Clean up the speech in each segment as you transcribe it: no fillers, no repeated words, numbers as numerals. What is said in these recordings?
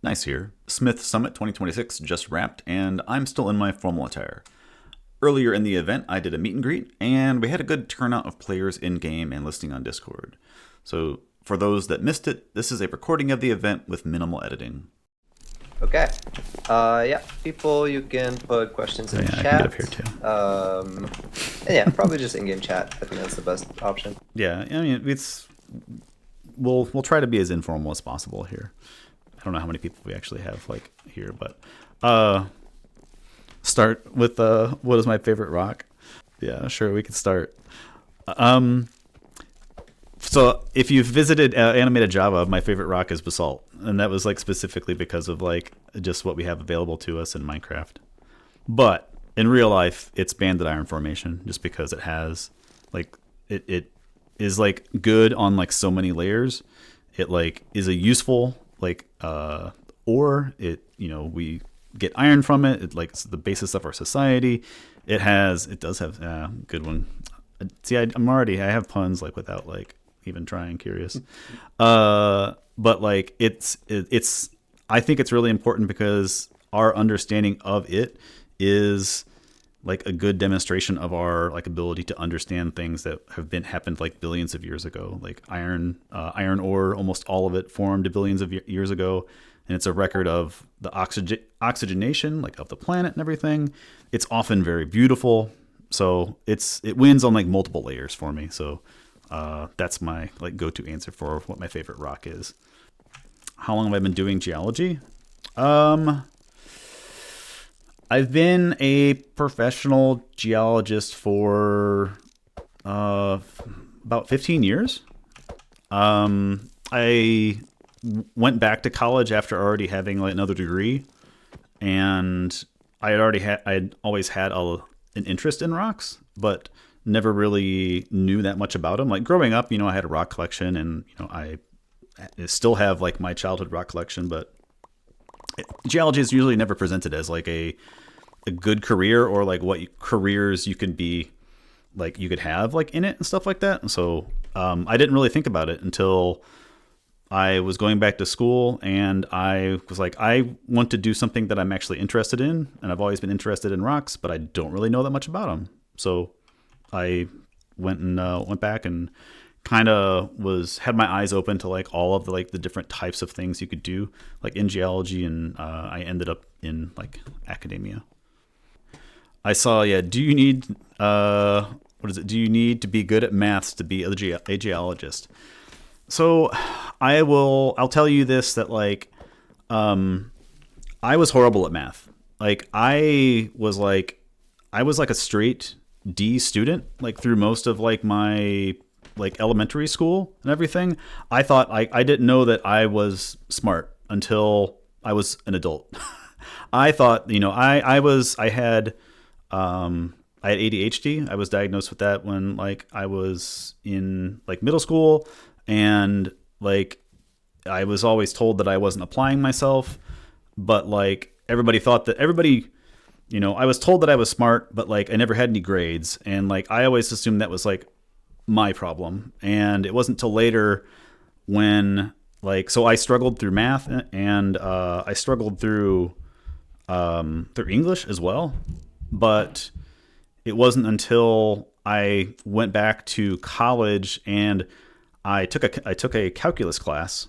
Nice here. Smith Summit 2026 just wrapped, and I'm still in my formal attire. Earlier in the event, I did a meet and greet, and we had a good turnout of players in game and listening on Discord. So, for those that missed it, this is a recording of the event with minimal editing. Okay. Yeah, people, you can put questions in I can chat. get up here too. And yeah, probably just in-game chat. I think that's the best option. Yeah, I mean, we'll try to be as informal as possible here. I don't know how many people we actually have here, but start with what is my favorite rock? Yeah, sure, we could start. So if you've visited Animated Java, my favorite rock is basalt, and that was specifically because of just what we have available to us in Minecraft. But in real life, it's banded iron formation, just because it has it is good on so many layers. It is a useful ore. We get iron from it. It's the basis of our society. It does have good one. See, I have puns without even trying. Curious. But it's I think it's really important because our understanding of it is a good demonstration of our ability to understand things that have happened billions of years ago. Iron ore, almost all of it formed billions of years ago, and it's a record of the oxygenation of the planet and everything. It's often very beautiful, so it wins on multiple layers for me. So that's my go-to answer for what my favorite rock is. How long have I been doing geology? I've been a professional geologist for about 15 years. I went back to college after already having another degree, and I had always had an interest in rocks, but never really knew that much about them. Growing up, I had a rock collection, and I still have my childhood rock collection, but geology is usually never presented as a good career or what careers you can be you could have in it and stuff like that. And so I didn't really think about it until I was going back to school, and I was I want to do something that I'm actually interested in, and I've always been interested in rocks, but I don't really know that much about them. So I went back and kind of had my eyes open to all of the different types of things you could do in geology, and I ended up in academia. I saw, yeah. Do you need what is it? Do you need to be good at maths to be a geologist? So I'll tell you this, that I was horrible at math. I was a straight D student through most of my elementary school and everything. I thought I didn't know that I was smart until I was an adult. I thought, I had ADHD. I was diagnosed with that when I was in middle school, and I was always told that I wasn't applying myself, but everybody thought that I was told that I was smart, but I never had any grades, and I always assumed that was my problem. And it wasn't till later when so I struggled through math, and I struggled through English as well. But it wasn't until I went back to college and I took a calculus class,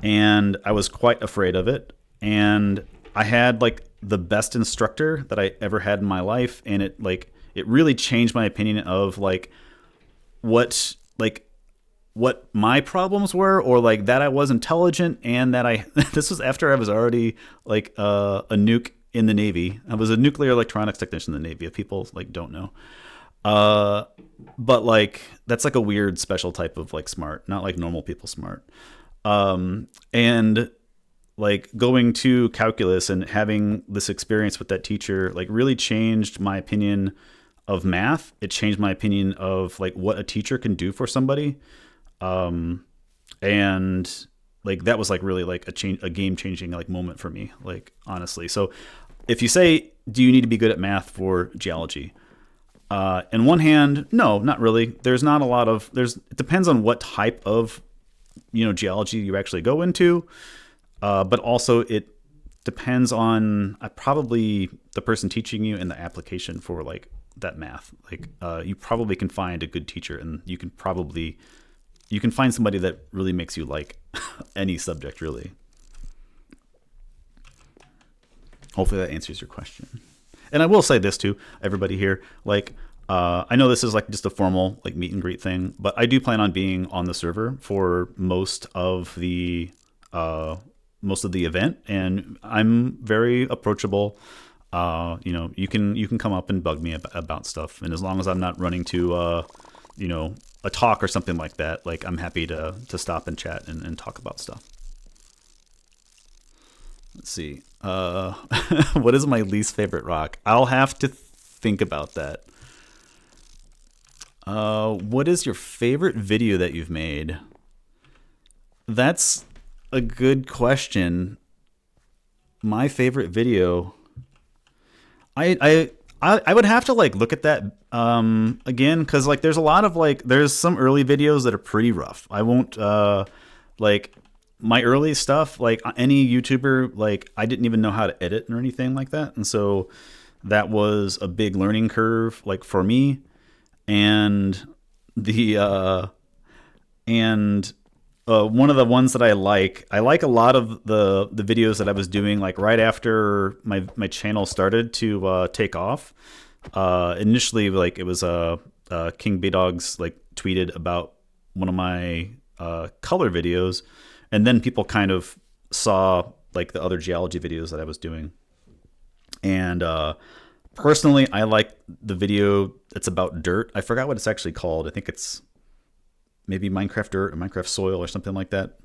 and I was quite afraid of it. And I had the best instructor that I ever had in my life, and it really changed my opinion of what my problems were, or that I was intelligent, and that I this was after I was already a nuke in the Navy. I was a nuclear electronics technician in the Navy, if people don't know. But that's a weird special type of smart, not normal people smart. And going to calculus and having this experience with that teacher really changed my opinion of math. It changed my opinion of what a teacher can do for somebody. And that was really a game changing moment for me, honestly. So if you say, do you need to be good at math for geology? In one hand, no, not really. There's not a lot of, it depends on what type of, geology you actually go into. But also it depends on probably the person teaching you and the application for like that math. Like you probably can find a good teacher, and you can find somebody that really makes you like any subject really. Hopefully that answers your question. And I will say this too, everybody here, like I know this is like just a formal like meet and greet thing, but I do plan on being on the server for most of the event, and I'm very approachable. You can come up and bug me about stuff, and as long as I'm not running to a talk or something like that, like I'm happy to stop and chat and talk about stuff. Let's see. What is my least favorite rock? I'll have to think about that. What is your favorite video that you've made? That's a good question. My favorite video. I would have to like look at that again, because like there's a lot of like there's some early videos that are pretty rough. I won't like my early stuff, like any YouTuber, like I didn't even know how to edit or anything like that, and so that was a big learning curve like for me. And the and one of the ones that I like a lot of the videos that I was doing like right after my channel started to take off. Initially, like it was King B Dogs like tweeted about one of my color videos, and then people kind of saw like the other geology videos that I was doing. And personally, I like the video that's about dirt. I forgot what it's actually called. I think it's maybe Minecraft Dirt or Minecraft Soil or something like that.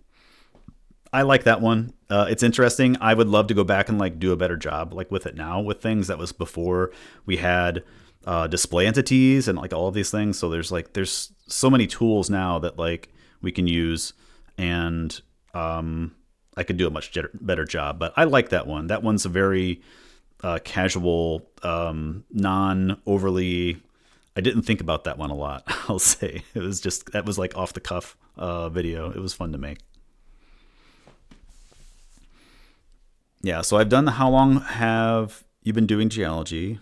I like that one. It's interesting. I would love to go back and like do a better job like with it now with things that was before we had display entities and like all of these things. So there's so many tools now that like we can use, and I could do a much better job. But I like that one. That one's a very casual, non overly. I didn't think about that one a lot. I'll say that was like off the cuff video. It was fun to make. Yeah, so I've done the how long have you been doing geology?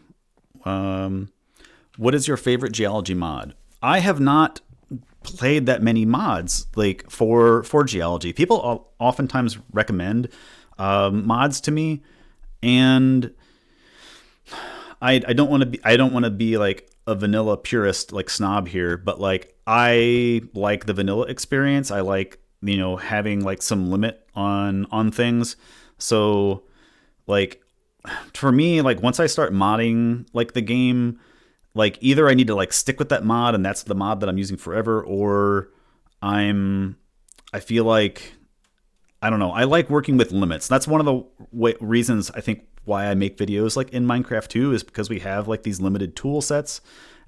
What is your favorite geology mod? I have not played that many mods like for geology. People oftentimes recommend mods to me, and I don't want to be like a vanilla purist like snob here, but like I like the vanilla experience. I like having like some limit on things. So like for me, like once I start modding like the game, like either I need to like stick with that mod and that's the mod that I'm using forever, or I feel like I don't know. I like working with limits. That's one of the reasons I think why I make videos like in Minecraft too, is because we have like these limited tool sets,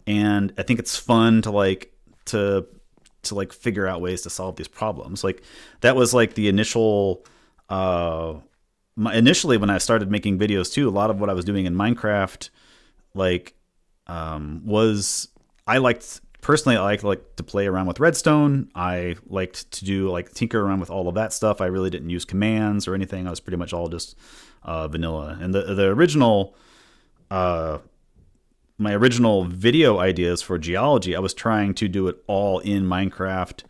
and I think it's fun to like figure out ways to solve these problems. Like that was like the initial initially when I started making videos too. A lot of what I was doing in Minecraft like was I liked personally. I like to play around with redstone. I liked to do like tinker around with all of that stuff. I really didn't use commands or anything. I was pretty much all just vanilla. And the original my original video ideas for geology, I was trying to do it all in Minecraft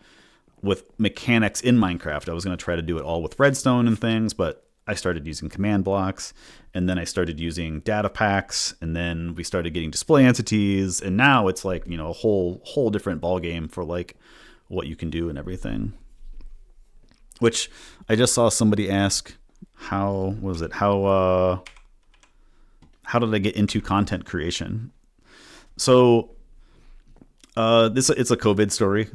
with mechanics in Minecraft. I was going to try to do it all with redstone and things, but I started using command blocks, and then I started using data packs, and then we started getting display entities, and now it's like a whole different ball game for like what you can do and everything. Which I just saw somebody ask, how did I get into content creation? So it's a COVID story.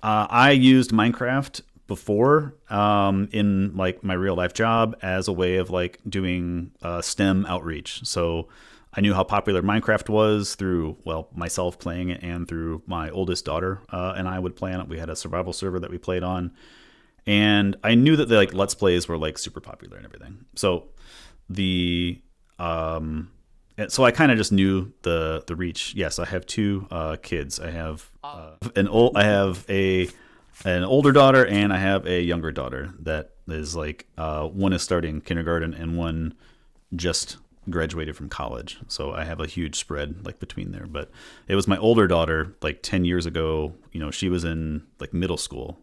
I used Minecraft before in like my real life job as a way of like doing STEM outreach. So I knew how popular Minecraft was through myself playing it, and through my oldest daughter and I would play on it. We had a survival server that we played on, and I knew that the like let's plays were like super popular and everything. So so I kind of just knew the reach. Yes, I have two kids. I have I have a an older daughter and I have a younger daughter that is like one is starting kindergarten and one just graduated from college. So I have a huge spread like between there. But it was my older daughter like 10 years ago. You know, she was in like middle school,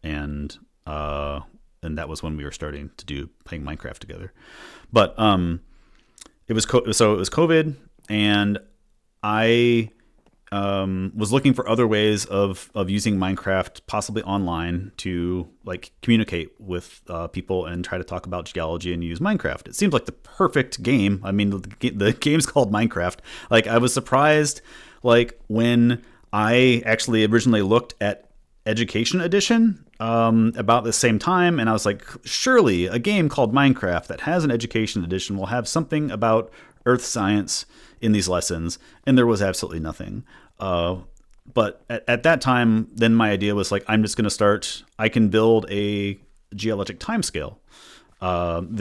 and that was when we were starting to do playing Minecraft together. But it was so it was COVID, and I was looking for other ways of using Minecraft, possibly online, to like communicate with people and try to talk about geology and use Minecraft. It seems like the perfect game. I mean, the game's called Minecraft. Like, I was surprised, like, when I actually originally looked at Education Edition about the same time, and I was like, surely a game called Minecraft that has an Education Edition will have something about earth science in these lessons, and there was absolutely nothing. But at that time, then my idea was like, I'm just going to start. I can build a geologic timescale. I'm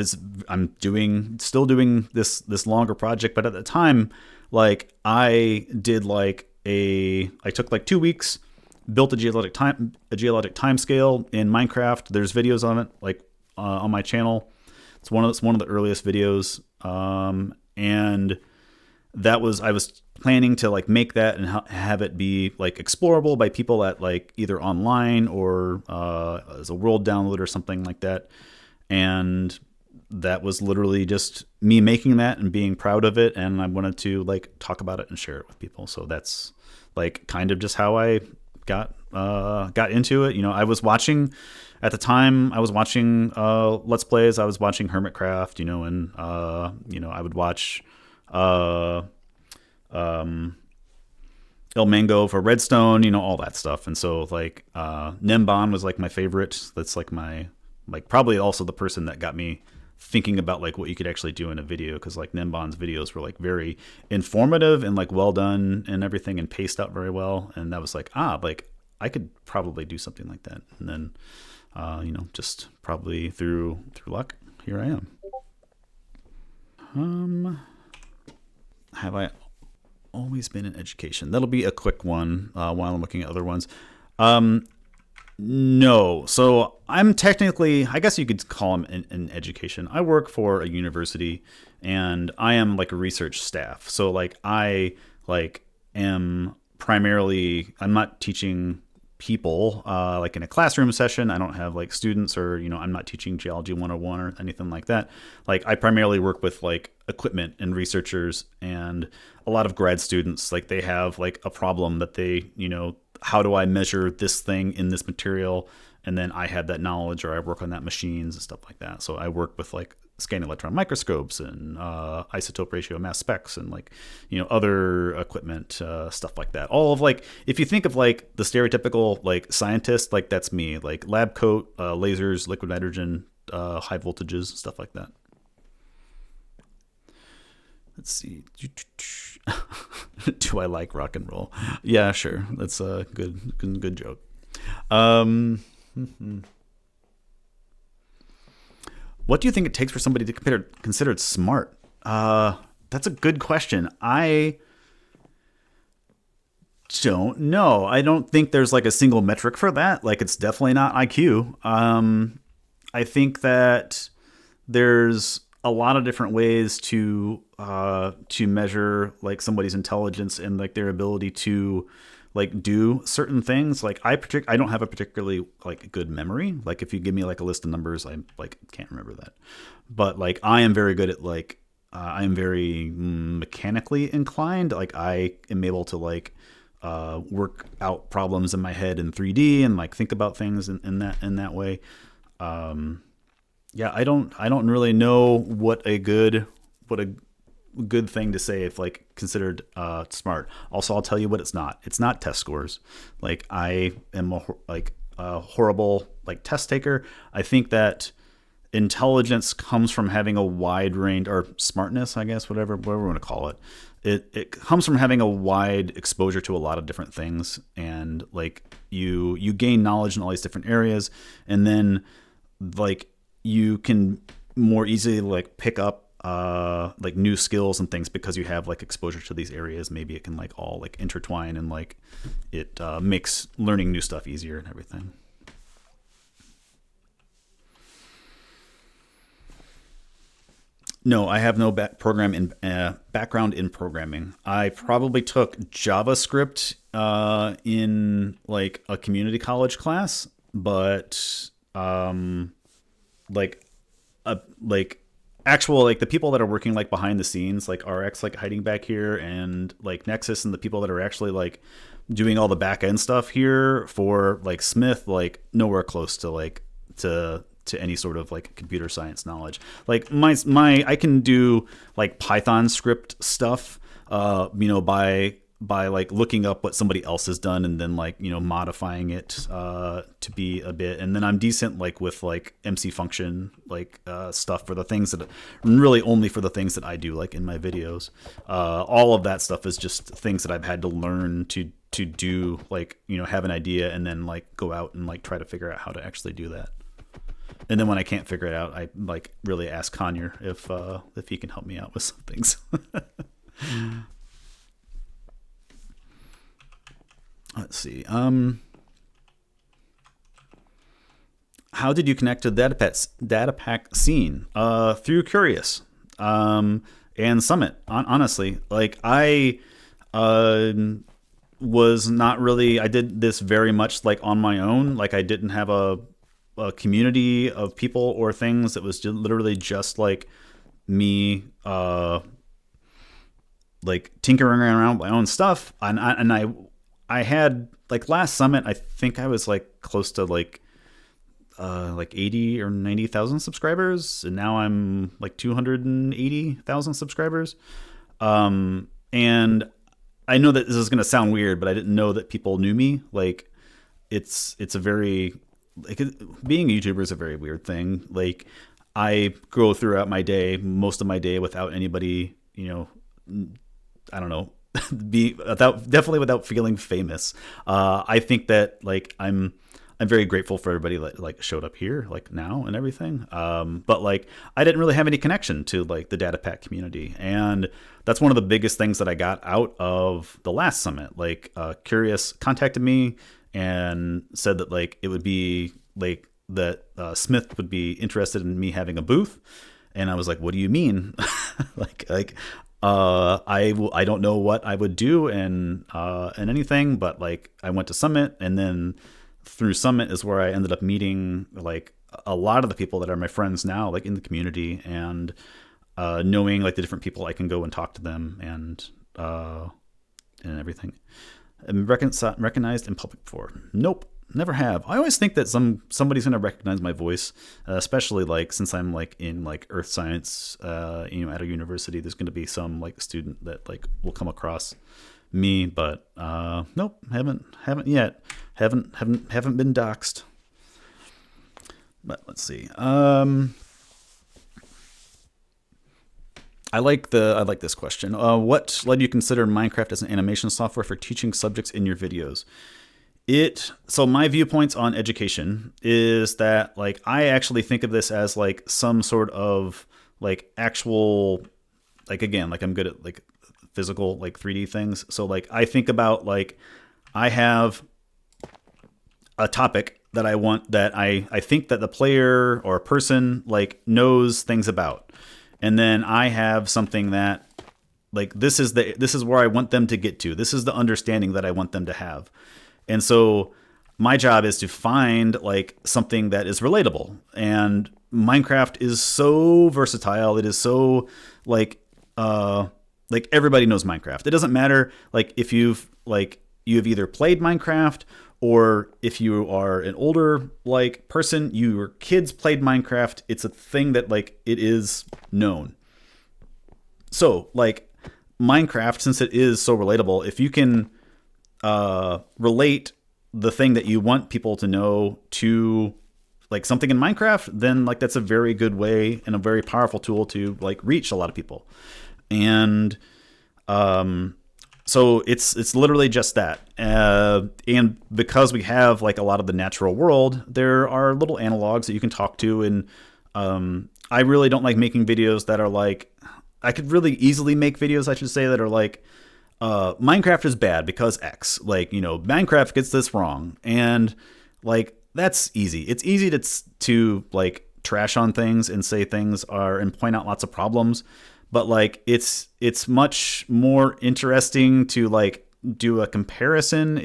still doing this longer project, but at the time, like I took like 2 weeks, built a geologic timescale in Minecraft. There's videos on it, like on my channel. It's one of the earliest videos, and I was planning to like make that and have it be like explorable by people at like either online or as a world download or something like that. And that was literally just me making that and being proud of it. And I wanted to like talk about it and share it with people. So that's like kind of just how I got into it. You know, I was watching at the time. I was watching Let's Plays. I was watching Hermitcraft. You know, and you know, I would watch El Mango for Redstone, you know, all that stuff. And so like Nembon was like my favorite. That's like my probably also the person that got me thinking about like what you could actually do in a video, because like Nembon's videos were like very informative and like well done and everything, and paced out very well. And that was like, like I could probably do something like that. And then you know, just probably through luck, here I am. Have I always been in education? That'll be a quick one while I'm looking at other ones. No. So I'm technically, I guess you could call them in education. I work for a university, and I am like a research staff. So like I like am primarily, I'm not teaching people like in a classroom session. I don't have like students, or you know, I'm not teaching geology 101 or anything like that. Like I primarily work with like equipment and researchers, and a lot of grad students, like they have like a problem that they, you know, how do I measure this thing in this material? And then I have that knowledge, or I work on that machines and stuff like that. So I work with like scanning electron microscopes and isotope ratio mass specs and like, you know, other equipment, stuff like that. All of like, if you think of like the stereotypical like scientist, like that's me, like lab coat, lasers, liquid nitrogen, high voltages, stuff like that. Let's see. Do I like rock and roll? Yeah, sure. That's a good joke. What do you think it takes for somebody to be considered smart? That's a good question. I don't know. I don't think there's like a single metric for that. Like it's definitely not IQ. I think that there's a lot of different ways to measure like somebody's intelligence and like their ability to like do certain things. Like I don't have a particularly like good memory. Like if you give me like a list of numbers, I like can't remember that. But like I am very good at like I am very mechanically inclined. Like I am able to like work out problems in my head in 3D and like think about things in that way. Yeah, I don't really know what a good thing to say if like considered smart. Also, I'll tell you what it's not. It's not test scores. Like I am a horrible like test taker. I think that intelligence comes from having a wide range, or smartness, I guess, whatever we want to call it. It comes from having a wide exposure to a lot of different things, and like you gain knowledge in all these different areas, and then like you can more easily like pick up like new skills and things because you have like exposure to these areas. Maybe it can like all like intertwine, and like it makes learning new stuff easier and everything. No, I have no background in programming. I probably took JavaScript in like a community college class, but like like actual like the people that are working like behind the scenes, like RX like hiding back here, and like Nexus, and the people that are actually like doing all the back end stuff here for like Smith, like nowhere close to like to any sort of like computer science knowledge. Like my I can do like Python script stuff, by like looking up what somebody else has done and then like modifying it to be a bit. And then I'm decent like with like MC function like stuff for the things that really only for the things that I do like in my videos. All of that stuff is just things that I've had to learn to do, like have an idea and then like go out and like try to figure out how to actually do that. And then when I can't figure it out, I like really ask Conyer if he can help me out with some things. Let's see. How did you connect to the DataPack scene? Through Curious and Summit. Honestly, like I was not really. I did this very much like on my own. Like I didn't have a community of people or things. It was literally just like me like tinkering around with my own stuff. And I had like last Summit, I think I was like close to like 80 or 90,000 subscribers, and now I'm like 280,000 subscribers. And I know that this is going to sound weird, but I didn't know that people knew me. Like it's a very like being a YouTuber is a very weird thing. Like I go throughout my day, most of my day, without anybody, I don't know, definitely without feeling famous. I think that like I'm very grateful for everybody that like showed up here like now and everything. But like I didn't really have any connection to like the DataPack community, and that's one of the biggest things that I got out of the last Summit. Like Curious contacted me and said that like it would be like that Smith would be interested in me having a booth, and I was like, what do you mean? I don't know what I would do and anything, but like I went to Summit, and then through Summit is where I ended up meeting like a lot of the people that are my friends now, like in the community, and knowing like the different people I can go and talk to them and everything. I'm recognized in public before? Nope, never have. I always think that somebody's gonna recognize my voice, especially like since I'm like in like earth science, at a university. There's gonna be some like student that like will come across me, but nope, haven't yet. Haven't been doxxed. But let's see. I like this question. What led you to consider Minecraft as an animation software for teaching subjects in your videos? So my viewpoints on education is that like I actually think of this as like some sort of like actual, like again, like I'm good at like physical like 3D things. So like I think about like I have a topic that I want, that I think that the player or a person like knows things about. And then I have something that like this is where I want them to get to. This is the understanding that I want them to have. And so my job is to find like something that is relatable. And Minecraft is so versatile. It is so like everybody knows Minecraft. It doesn't matter like if you've either played Minecraft, or if you are an older like person, your kids played Minecraft. It's a thing that like it is known. So like Minecraft, since it is so relatable, if you can relate the thing that you want people to know to like something in Minecraft, then like that's a very good way and a very powerful tool to like reach a lot of people. And so it's literally just that. And because we have like a lot of the natural world, there are little analogs that you can talk to. And I really don't like making videos that are like, I could really easily make videos, I should say, that are like, Minecraft is bad because X. Like, Minecraft gets this wrong. And like, that's easy. It's easy to like trash on things and say things are and point out lots of problems, but like it's much more interesting to like do a comparison.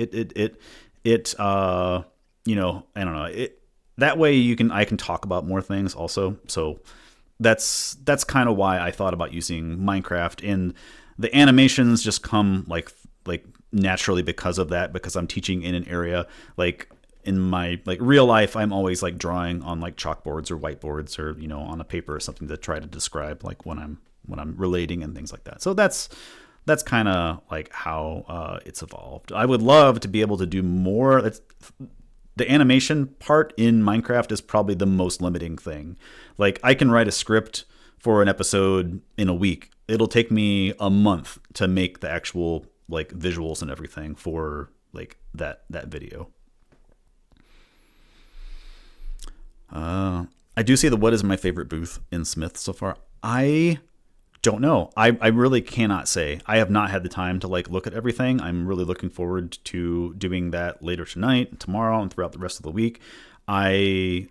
You know, I don't know. That way I can talk about more things also. So that's kind of why I thought about using Minecraft, and the animations just come like naturally because of that, because I'm teaching in an area like in my like real life, I'm always like drawing on like chalkboards or whiteboards or, you know, on a paper or something to try to describe like when I'm relating and things like that. So that's kind of like how it's evolved. I would love to be able to do more. The animation part in Minecraft is probably the most limiting thing. Like I can write a script for an episode in a week. It'll take me a month to make the actual like visuals and everything for like that video. I do see the what is my favorite booth in Smith so far. I don't know. I really cannot say. I have not had the time to like look at everything. I'm really looking forward to doing that later tonight, tomorrow, and throughout the rest of the week. Kanye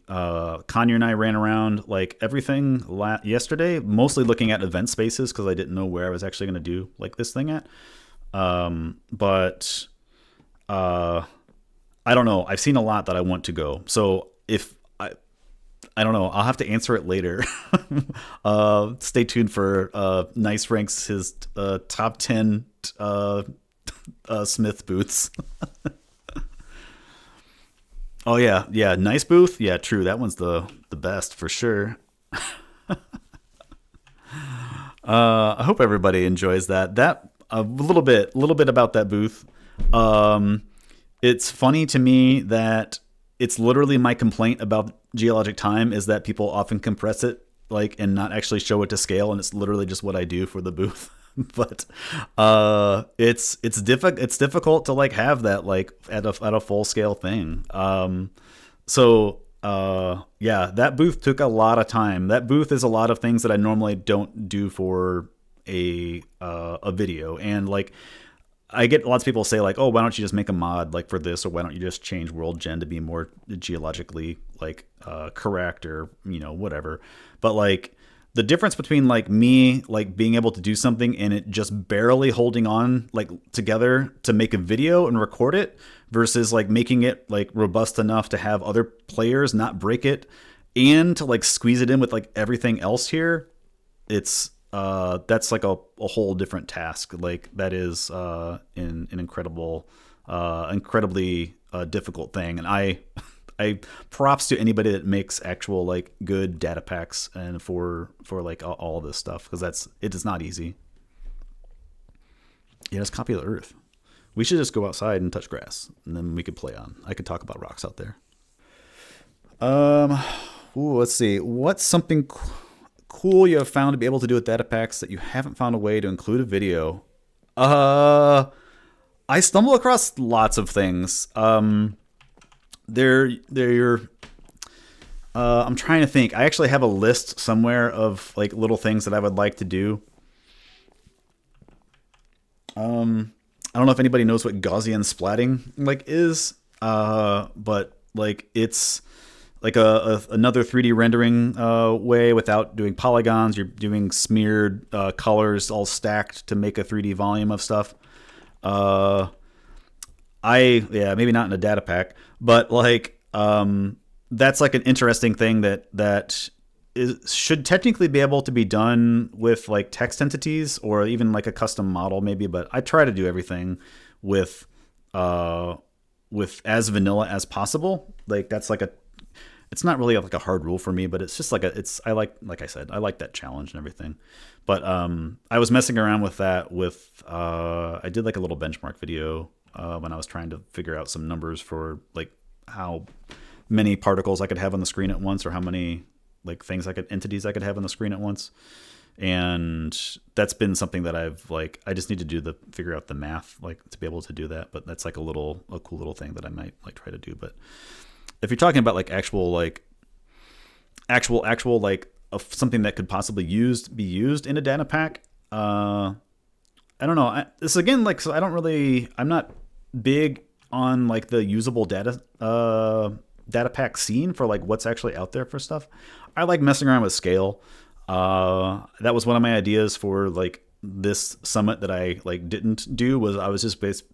and I ran around like everything yesterday, mostly looking at event spaces because I didn't know where I was actually going to do like this thing at. But I don't know. I've seen a lot that I want to go. So if I don't know. I'll have to answer it later. Stay tuned for Gneiss ranks his top 10 Smith booths. Oh yeah, Gneiss booth. Yeah, true. That one's the best for sure. I hope everybody enjoys that. That a little bit about that booth. It's funny to me that it's literally my complaint about geologic time is that people often compress it like and not actually show it to scale, and it's literally just what I do for the booth. But it's difficult to like have that like at a full scale thing. So that booth took a lot of time. That booth is a lot of things that I normally don't do for a video, and like I get lots of people say like, oh, why don't you just make a mod like for this, or why don't you just change world gen to be more geologically like correct, or you know, whatever. But like the difference between like me like being able to do something and it just barely holding on like together to make a video and record it versus like making it like robust enough to have other players not break it and to like squeeze it in with like everything else here, it's that's like a whole different task. Like that is an incredibly difficult thing. And I props to anybody that makes actual like good data packs and for like all this stuff, because it is not easy. Yeah, it's copy of the earth. We should just go outside and touch grass, and then we could play on. I could talk about rocks out there. Let's see. What's something cool you have found to be able to do with data packs that you haven't found a way to include a video? I stumble across lots of things. I'm trying to think. I actually have a list somewhere of like little things that I would like to do. I don't know if anybody knows what Gaussian splatting like is, but like it's like another 3D rendering way without doing polygons. You're doing smeared colors all stacked to make a 3D volume of stuff. Maybe not in a data pack, but like that's like an interesting thing that should technically be able to be done with like text entities or even like a custom model maybe. But I try to do everything with as vanilla as possible. Like that's like it's not really like a hard rule for me, but it's just like like I said, I like that challenge and everything. But I was messing around with that I did like a little benchmark video when I was trying to figure out some numbers for like how many particles I could have on the screen at once, or how many like entities I could have on the screen at once. And that's been something that I just need to figure out the math like to be able to do that. But that's like a cool little thing that I might like try to do. But if you're talking about like actual like something that could possibly be used in a data pack, I don't know. This again, like, so I'm not big on like the usable data pack scene for like what's actually out there for stuff. I like messing around with scale. That was one of my ideas for like this summit that I like didn't do. Was I was just based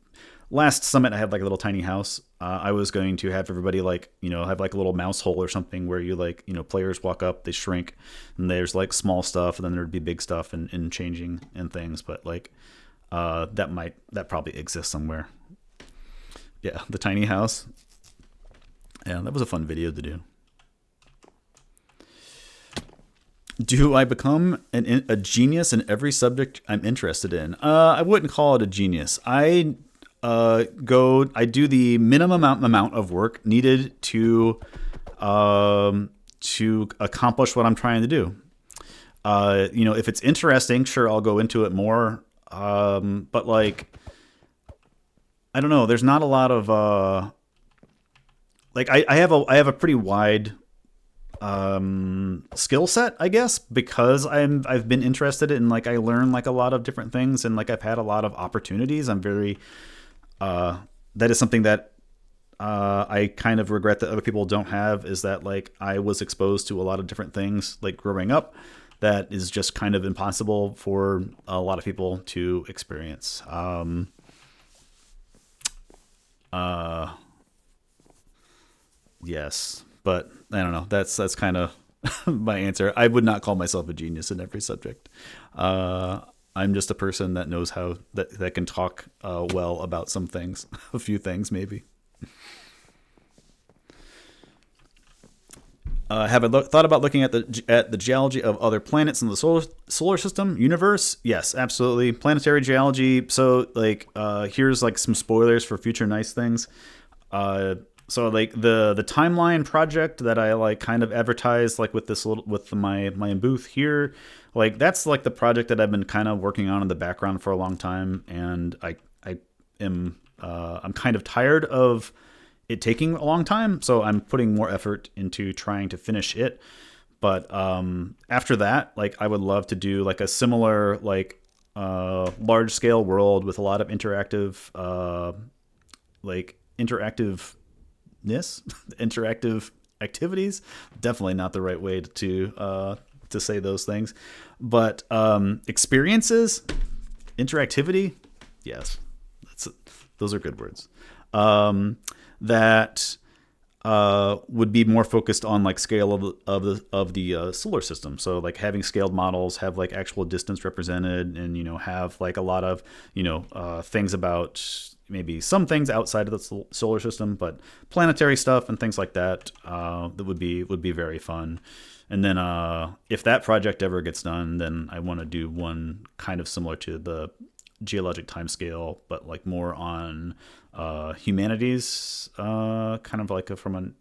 last summit I had like a little tiny house. I was going to have everybody like, have like a little mouse hole or something where you like, players walk up, they shrink, and there's like small stuff, and then there'd be big stuff and changing and things. But like that probably exists somewhere. Yeah, the tiny house. Yeah, that was a fun video to do. Do I become a genius in every subject I'm interested in? I wouldn't call it a genius. I do the minimum amount of work needed to accomplish what I'm trying to do. If it's interesting, sure, I'll go into it more. But like, I don't know. There's not a lot of like I have a pretty wide skill set, I guess, because I've been interested in like I learn like a lot of different things, and like I've had a lot of opportunities. I'm very that is something that I kind of regret that other people don't have, is that like I was exposed to a lot of different things like growing up that is just kind of impossible for a lot of people to experience. Yes, but I don't know. That's kind of my answer. I would not call myself a genius in every subject. I'm just a person that knows how that can talk well about some things, a few things maybe. Have I thought about looking at the geology of other planets in the solar system, universe? Yes, absolutely. Planetary geology. So like, here's like some spoilers for future nice things. So like the timeline project that I like kind of advertised like with my booth here, like that's like the project that I've been kind of working on in the background for a long time, and I'm kind of tired of it taking a long time, so I'm putting more effort into trying to finish it. But after that, like I would love to do like a similar like large scale world with a lot of interactive interactive activities. Definitely not the right way to say those things, but experiences, interactivity, yes, those are good words. That would be more focused on like scale of the solar system. So like having scaled models, have like actual distance represented, and have like a lot of things about maybe some things outside of the solar system, but planetary stuff and things like that that would be very fun. And then if that project ever gets done, then I want to do one kind of similar to the geologic timescale, but like more on humanities, kind of like from an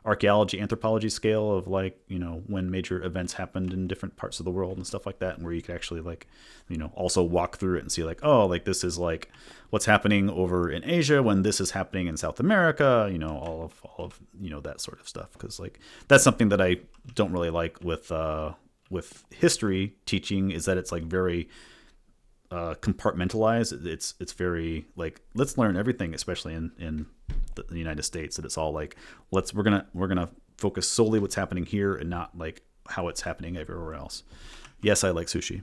archaeology, anthropology scale of like, when major events happened in different parts of the world and stuff like that, and where you could actually like, also walk through it and see like, oh, like this is like what's happening over in Asia when this is happening in South America, all of that sort of stuff. Because like that's something that I don't really like with history teaching, is that it's like very compartmentalized. It's very like, let's learn everything, especially in the United States, that it's all like we're gonna focus solely what's happening here and not like how it's happening everywhere else. Yes, I like sushi.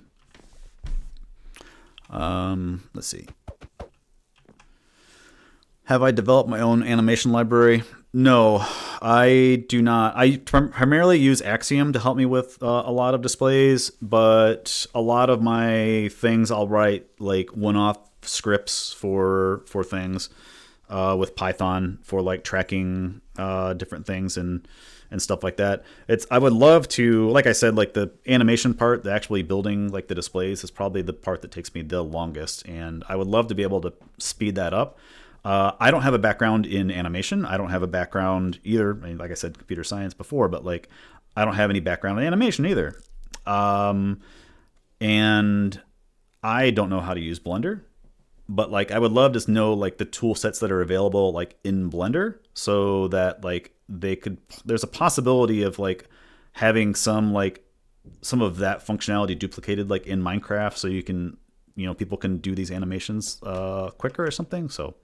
Let's see. Have I developed my own animation library? No, I do not. I primarily use Axiom to help me with a lot of displays, but a lot of my things I'll write like one-off scripts for things with Python for like tracking different things and stuff like that. I would love to, like I said, like the animation part, the actually building like the displays is probably the part that takes me the longest, and I would love to be able to speed that up. I don't have a background in animation. I don't have a background either. I mean, like I said, computer science before, but like I don't have any background in animation either. And I don't know how to use Blender, but like I would love to know like the tool sets that are available like in Blender, so that like there's a possibility of like having some of that functionality duplicated like in Minecraft, so you can, people can do these animations quicker or something. So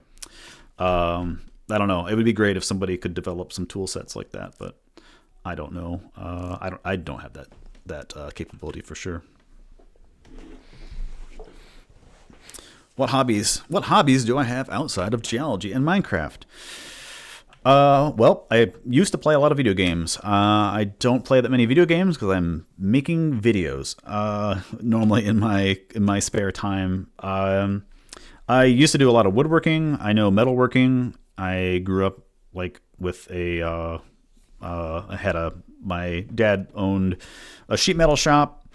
I don't know. It would be great if somebody could develop some tool sets like that, but I don't know. I don't have that capability for sure. What hobbies do I have outside of geology and Minecraft? Well, I used to play a lot of video games. I don't play that many video games because I'm making videos. Normally in my spare time. I used to do a lot of woodworking. I know metalworking. I grew up like with my dad owned a sheet metal shop,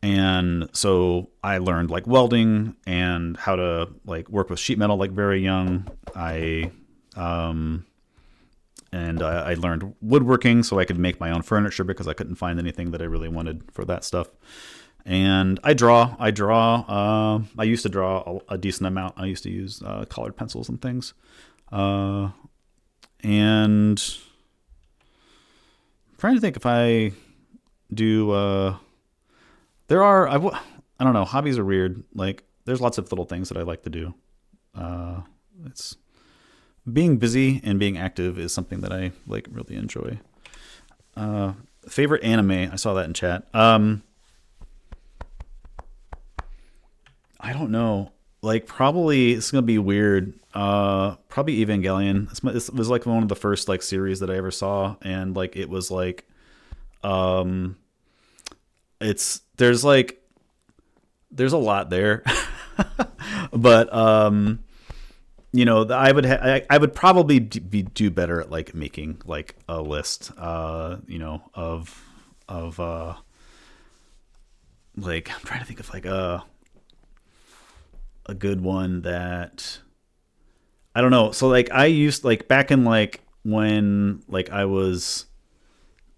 and so I learned like welding and how to like work with sheet metal like very young. I learned woodworking so I could make my own furniture because I couldn't find anything that I really wanted for that stuff. And I draw. I used to draw a decent amount. I used to use colored pencils and things. And I'm trying to think if I do. I don't know. Hobbies are weird. Like there's lots of little things that I like to do. It's being busy and being active is something that I like really enjoy. Favorite anime? I saw that in chat. I don't know. Like probably it's gonna be weird. Probably Evangelion. This was like one of the first like series that I ever saw, and like it was like, it's there's a lot there, but I would probably do better at like making like a list, of like I'm trying to think of like a good one that I don't know. So like I used like back in like when like I was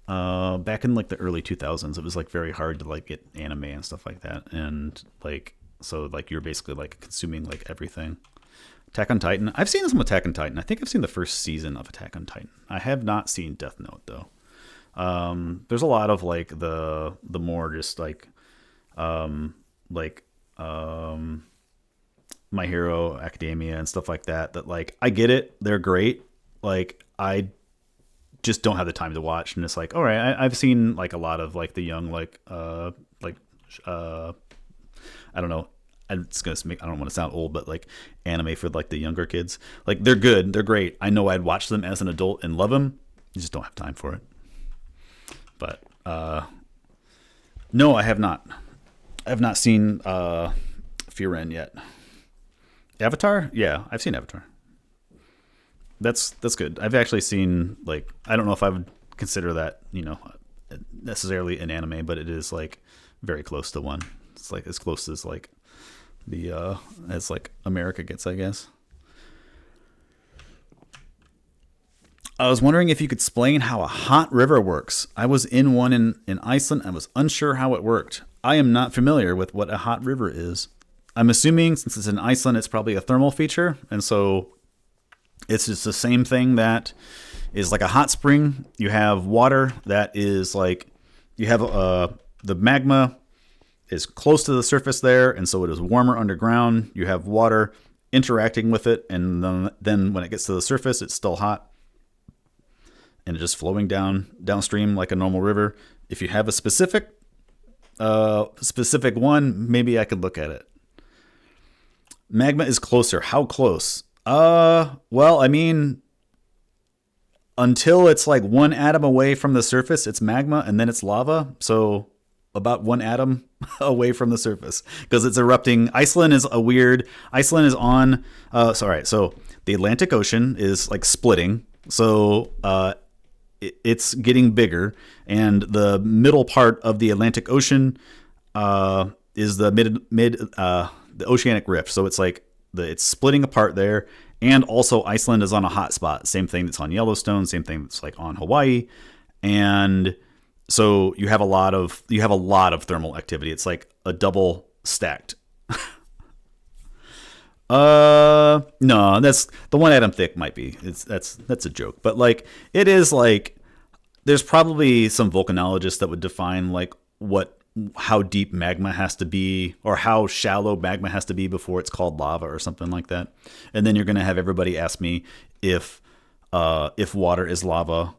back in like the early 2000s, it was like very hard to like get anime and stuff like that, and like so like you're basically like consuming like everything. Attack on Titan. I've seen some Attack on Titan. I think I've seen the first season of Attack on Titan. I have not seen Death Note though. There's a lot of like the more just like like My Hero Academia and stuff like that. That like I get it. They're great. Like I just don't have the time to watch, and it's like, all right, I've seen like a lot of like the young I don't know. It's gonna make, I don't want to sound old, but like anime for like the younger kids, like they're good, they're great. I know I'd watch them as an adult and love them. You just don't have time for it. But no, I have not. I have not seen Firen yet. Avatar? Yeah, I've seen Avatar. That's good. I've actually seen like I don't know if I would consider that necessarily an anime, but it is like very close to one. It's like as close as like the as like America gets, I guess. I was wondering if you could explain how a hot river works. I was in one in Iceland and was unsure how it worked. I am not familiar with what a hot river is. I'm assuming since it's in Iceland, it's probably a thermal feature, and so it's just the same thing that is like a hot spring. You have water that is like you have the magma is close to the surface there, and so it is warmer underground. You have water interacting with it, and then when it gets to the surface, it's still hot, and it's just flowing downstream like a normal river. If you have a specific one, maybe I could look at it. Magma is closer. How close? Well, I mean, until it's like one atom away from the surface, it's magma, and then it's lava. So about one atom away from the surface because it's erupting. Iceland is on. So the Atlantic Ocean is like splitting. So it's getting bigger, and the middle part of the Atlantic Ocean is the the oceanic rift. So it's like it's splitting apart there, and also Iceland is on a hot spot. Same thing that's on Yellowstone. Same thing that's like on Hawaii, and so you have a lot of thermal activity. It's like a double stacked. No, that's the one atom thick might be. That's a joke, but like it is like there's probably some volcanologists that would define like how deep magma has to be or how shallow magma has to be before it's called lava or something like that. And then you're gonna have everybody ask me if water is lava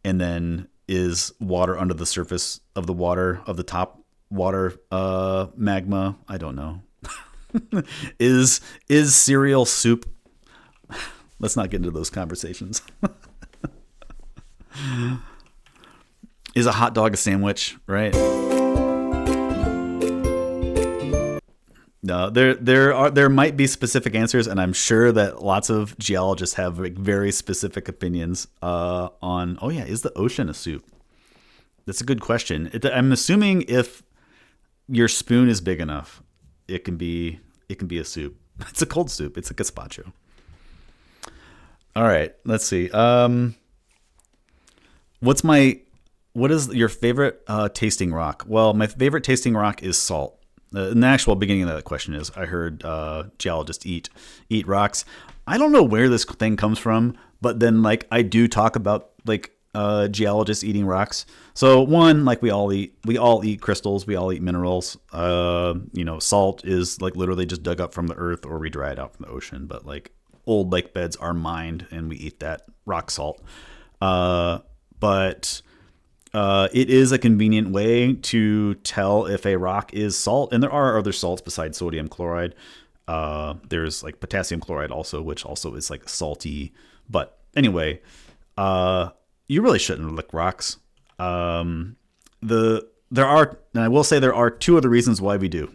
and then is water under the surface of the water of the top water magma? I don't know. is cereal soup? Let's not get into those conversations. Is a hot dog a sandwich, right? No, there might be specific answers, and I'm sure that lots of geologists have like very specific opinions on. Oh yeah, is the ocean a soup? That's a good question. I'm assuming if your spoon is big enough, it can be a soup. It's a cold soup. It's a gazpacho. All right, let's see. What is your favorite tasting rock? Well, my favorite tasting rock is salt. The actual beginning of that question is I heard geologists eat rocks. I don't know where this thing comes from, but then like I do talk about like geologists eating rocks. So one, like we all eat crystals, we all eat minerals. Salt is like literally just dug up from the earth or we dry it out from the ocean. But like old lake beds are mined and we eat that rock salt. But it is a convenient way to tell if a rock is salt. And there are other salts besides sodium chloride. There's like potassium chloride also, which also is like salty. But anyway, you really shouldn't lick rocks. And I will say there are two other reasons why we do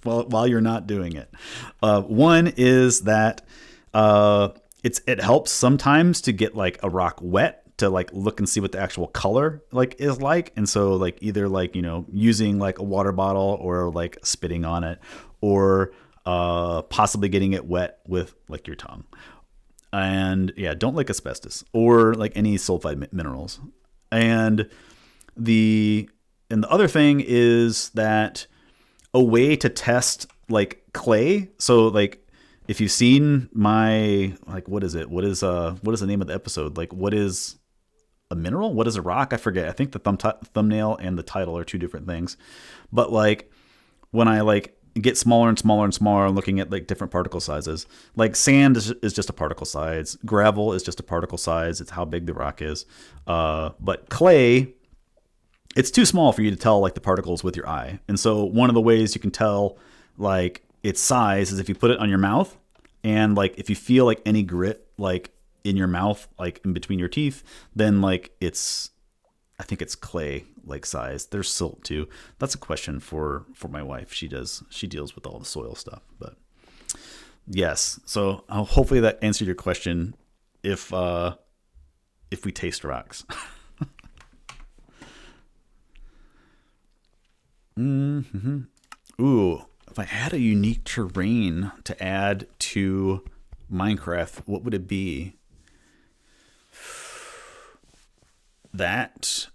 while you're not doing it. One is that it helps sometimes to get like a rock wet to like look and see what the actual color like is like. And so like either like, using like a water bottle or like spitting on it or possibly getting it wet with like your tongue. And yeah, don't lick asbestos or like any sulfide minerals. And the other thing is that a way to test like clay. So like if you've seen my, like, what is it? What is the name of the episode? Like, what is a mineral? What is a rock? I forget. I think the thumbnail and the title are two different things. But like when I like get smaller and smaller and smaller and looking at like different particle sizes, like sand is just a particle size. Gravel is just a particle size. It's how big the rock is. But clay, it's too small for you to tell like the particles with your eye. And so one of the ways you can tell like its size is if you put it on your mouth and like if you feel like any grit like in your mouth, like in between your teeth, then like I think it's clay like size. There's silt too. That's a question for my wife. She deals with all the soil stuff. But yes, so hopefully that answered your question. If we taste rocks. Mm-hmm. Ooh, if I had a unique terrain to add to Minecraft, what would it be? That.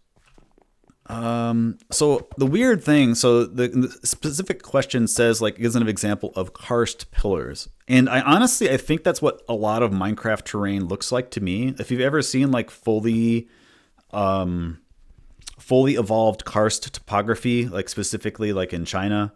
So the weird thing, so the specific question says like gives an example of karst pillars. And I think that's what a lot of Minecraft terrain looks like to me. If you've ever seen like fully evolved karst topography, like specifically like in China,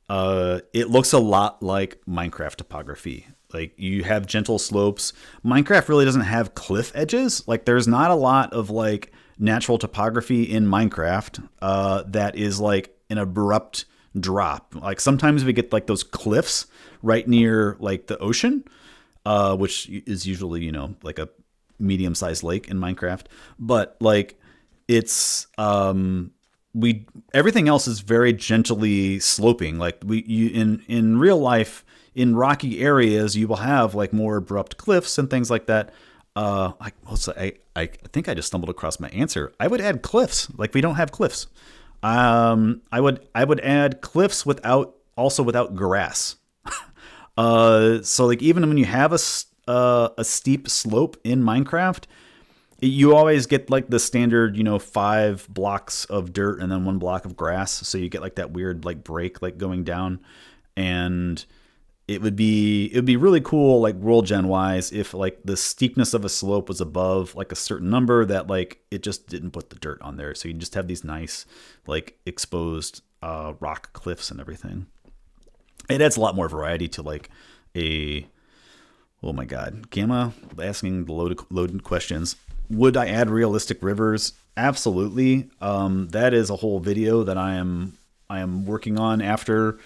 it looks a lot like Minecraft topography. Like you have gentle slopes. Minecraft really doesn't have cliff edges. Like there's not a lot of like natural topography in Minecraft that is like an abrupt drop. Like sometimes we get like those cliffs right near like the ocean, which is usually, like a medium-sized lake in Minecraft. But like it's everything else is very gently sloping. Like in real life, in rocky areas, you will have like more abrupt cliffs and things like that. I think I just stumbled across my answer. I would add cliffs. Like we don't have cliffs. I would add cliffs without grass. So like even when you have a steep slope in Minecraft, you always get like the standard, 5 blocks of dirt and then 1 block of grass. So you get like that weird like break like going down, and it would be really cool like world gen wise if like the steepness of a slope was above like a certain number that like it just didn't put the dirt on there. So you just have these nice like exposed rock cliffs and everything. It adds a lot more variety to like oh my God, Gamma asking the loaded questions. would I add realistic rivers? Absolutely. That is a whole video that I am working on after.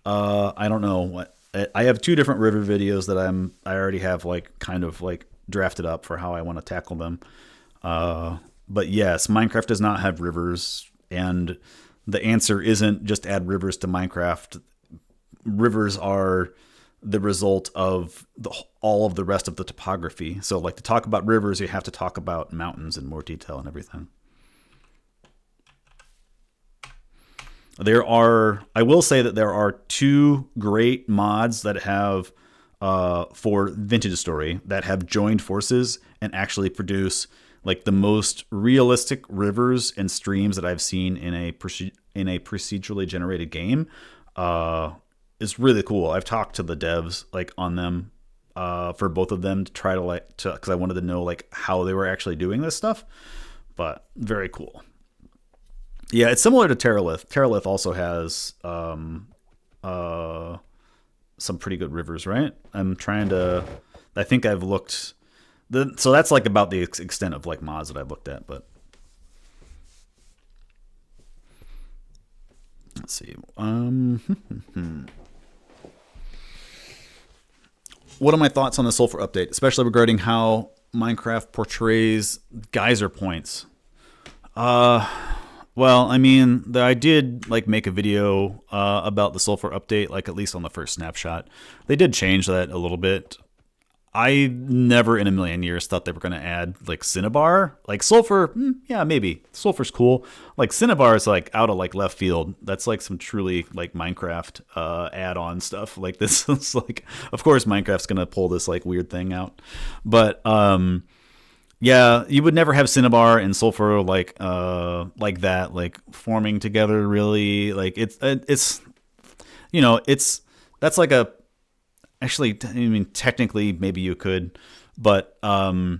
I don't know what I have two different river videos that I already have like kind of like drafted up for how I want to tackle them. But yes, Minecraft does not have rivers, and the answer isn't just add rivers to Minecraft. Rivers are the result of all of the rest of the topography. So like to talk about rivers, you have to talk about mountains in more detail and everything. I will say that there are two great mods that have, for Vintage Story, that have joined forces and actually produce like the most realistic rivers and streams that I've seen in a procedurally generated game. It's really cool. I've talked to the devs like on them, for both of them to try to because I wanted to know like how they were actually doing this stuff. But very cool. Yeah, it's similar to Terralith. Terralith also has some pretty good rivers, right? I think I've looked. So that's like about the extent of like mods that I've looked at. But let's see. What are my thoughts on the sulfur update, especially regarding how Minecraft portrays geyser points? Well, I mean, I did like make a video about the sulfur update, like at least on the first snapshot. They did change that a little bit. I never in a million years thought they were going to add like cinnabar. Like sulfur, yeah, maybe. Sulfur's cool. Like cinnabar is like out of like left field. That's like some truly like Minecraft add-on stuff. Like this is like, of course Minecraft's going to pull this like weird thing out. But yeah, you would never have cinnabar and sulfur like that, like forming together really. Like it's that's like a, actually, I mean, technically, maybe you could, but I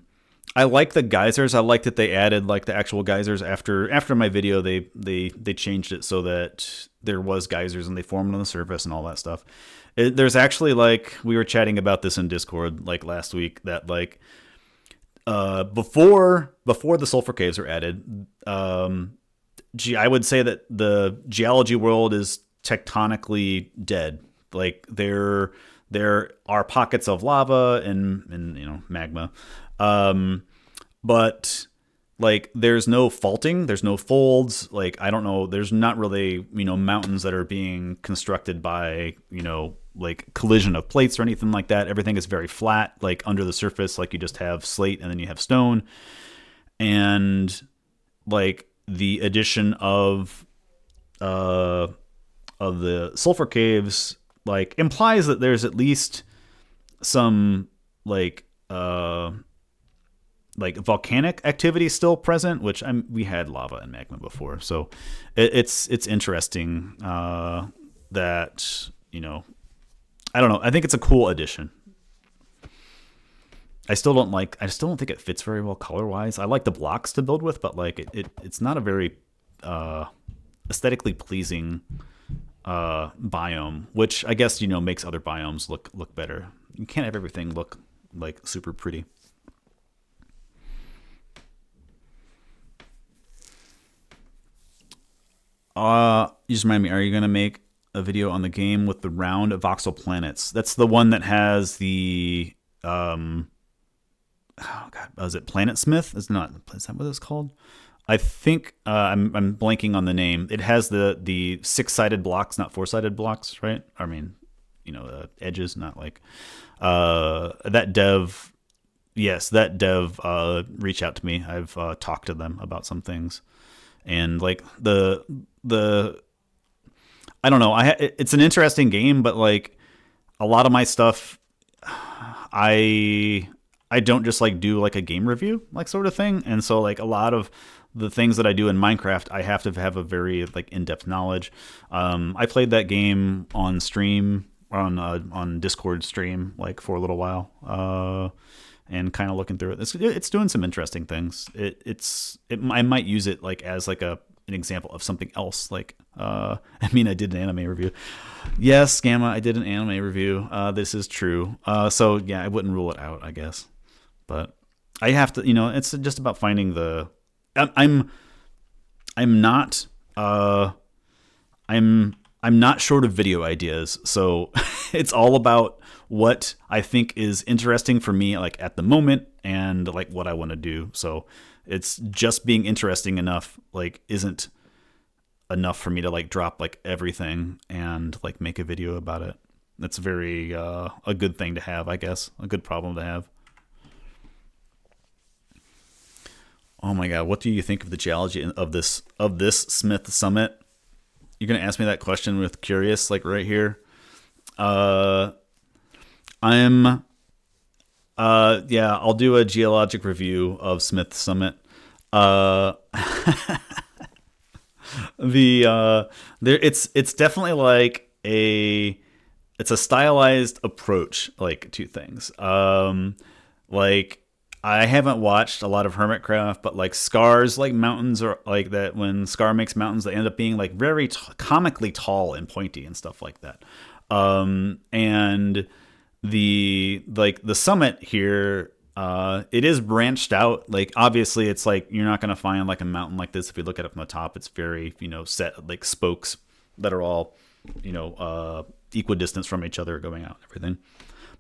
like the geysers. I like that they added like the actual geysers after my video. They changed it so that there was geysers and they formed on the surface and all that stuff. There's actually like, we were chatting about this in Discord like last week, that like before the sulfur caves are added, I would say that the geology world is tectonically dead. Like there are pockets of lava and magma, but like there's no faulting, there's no folds. Like I don't know, there's not really mountains that are being constructed by like collision of plates or anything like that. Everything is very flat, like under the surface. Like you just have slate and then you have stone, and like the addition of the sulfur caves like implies that there's at least some like volcanic activity still present, which we had lava and magma before, so it's interesting that I don't know. I think it's a cool addition. I still don't think it fits very well color wise. I like the blocks to build with, but like it's not a very aesthetically pleasing biome, which I guess makes other biomes look better. You can't have everything look like super pretty. You just remind me, are you gonna make a video on the game with the round voxel planets? That's the one that has the oh god, is it Planet Smith? Is that what it's called? I think I'm blanking on the name. It has the 6-sided blocks, not 4-sided blocks, right? I mean, edges, not like that dev. Yes, that dev reached out to me. I've talked to them about some things, and like the I don't know. It's an interesting game, but like a lot of my stuff, I don't just like do like a game review like sort of thing, and so like a lot of the things that I do in Minecraft, I have to have a very like in-depth knowledge. I played that game on stream, on Discord stream, like for a little while, and kind of looking through it. It's doing some interesting things. I might use it like as like an example of something else. Like I did an anime review. Yes, Gamma, I did an anime review. This is true. So yeah, I wouldn't rule it out, I guess. But I have to, it's just about finding the. I'm I'm not I'm not short of video ideas, so it's all about what I think is interesting for me, like at the moment, and like what I want to do. So it's just being interesting enough, like isn't enough for me to like drop like everything and like make a video about it. That's very a good thing to have, I guess, a good problem to have. Oh my god, what do you think of the geology of this Smith Summit? You're gonna ask me that question with curious, like right here. Uh, I'm yeah, I'll do a geologic review of Smith Summit. Uh, the there it's definitely like it's a stylized approach like to things. Like I haven't watched a lot of Hermitcraft, but like Scar's like mountains are like that. When Scar makes mountains, they end up being like very comically tall and pointy and stuff like that. And the summit here, it is branched out. Like obviously, it's like you're not gonna find like a mountain like this if you look at it from the top. It's very set like spokes that are all equidistant from each other going out and everything.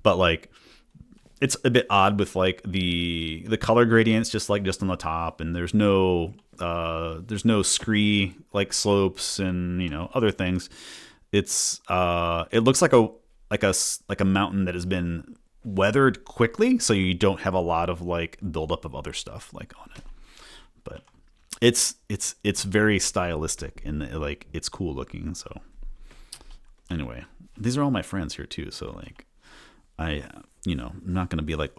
But like it's a bit odd with like the color gradients just on the top, and there's no scree like slopes and other things. It's it looks like a mountain that has been weathered quickly, so you don't have a lot of like buildup of other stuff like on it. But it's very stylistic and like it's cool looking. So anyway, these are all my friends here too, so like I'm not going to be like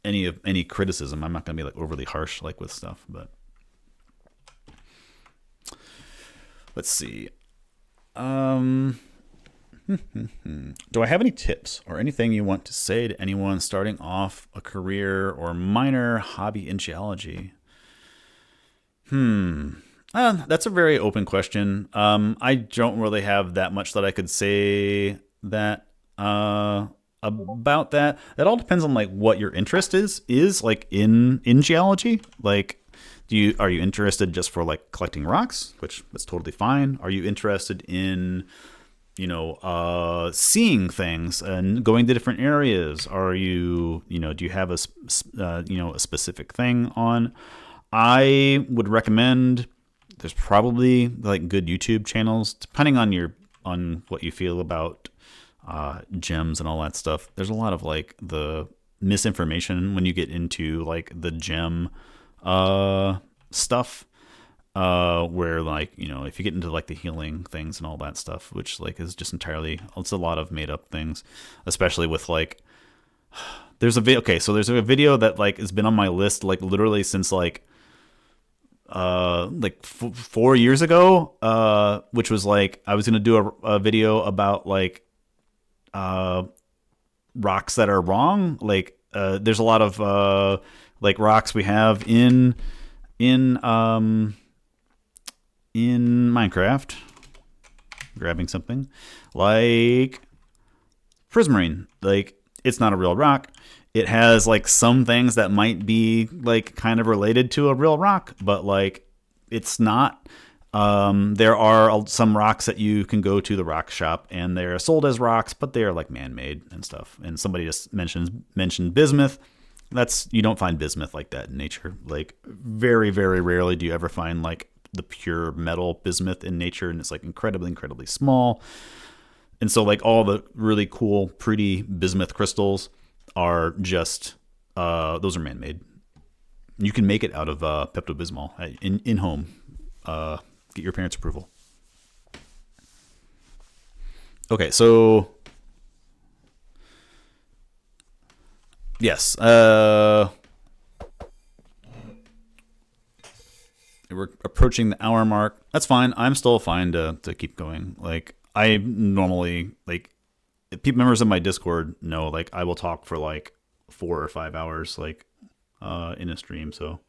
any criticism. I'm not going to be like overly harsh like with stuff, but let's see. Do I have any tips or anything you want to say to anyone starting off a career or minor hobby in geology? That's a very open question. I don't really have that much that I could say that about that. That all depends on like what your interest is like in geology. Like are you interested just for like collecting rocks, which is totally fine? Are you interested in seeing things and going to different areas? Are you do you have a specific thing on? I would recommend, there's probably like good YouTube channels depending on what you feel about gems and all that stuff. There's a lot of like the misinformation when you get into like the gem stuff, where like if you get into like the healing things and all that stuff, which like is just entirely, it's a lot of made up things, especially with like there's a video. Okay, so there's a video that like has been on my list like literally since like 4 years ago, which was like I was gonna do a video about like rocks that are wrong. Like there's a lot of like rocks we have in Minecraft. Grabbing something like prismarine. Like it's not a real rock. It has like some things that might be like kind of related to a real rock, but like it's not. There are some rocks that you can go to the rock shop and they're sold as rocks, but they're like man-made and stuff. And somebody just mentioned bismuth. You don't find bismuth like that in nature. Like very, very rarely do you ever find like the pure metal bismuth in nature, and it's like incredibly, incredibly small. And so like all the really cool, pretty bismuth crystals are just those are man-made. You can make it out of Pepto-Bismol in home. Get your parents' approval. Okay, so yes, we're approaching the hour mark. That's fine. I'm still fine to keep going. Like I normally like, members of my Discord know like I will talk for like 4 or 5 hours like in a stream. So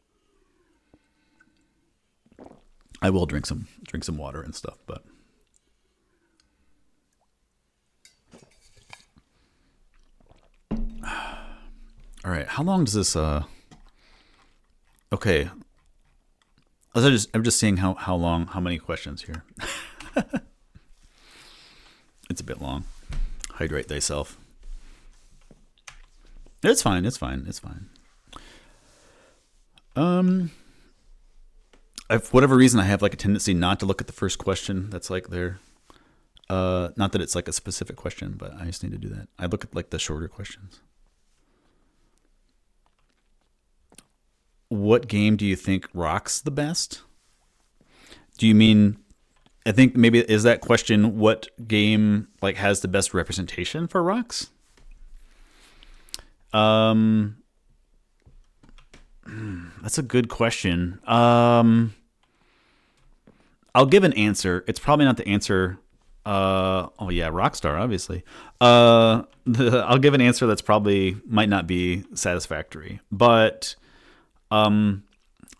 I will drink some water and stuff, but all right. How long does this Okay. I'm just seeing how many questions here. It's a bit long. Hydrate thyself. It's fine. It's fine. It's fine. For whatever reason, I have like a tendency not to look at the first question that's like there. Not that it's like a specific question, but I just need to do that. I look at like the shorter questions. What game do you think rocks the best? Do you mean, I think maybe is that question what game like has the best representation for rocks? That's a good question. I'll give an answer. It's probably not the answer. Oh yeah, Rockstar, obviously. I'll give an answer that's probably might not be satisfactory, but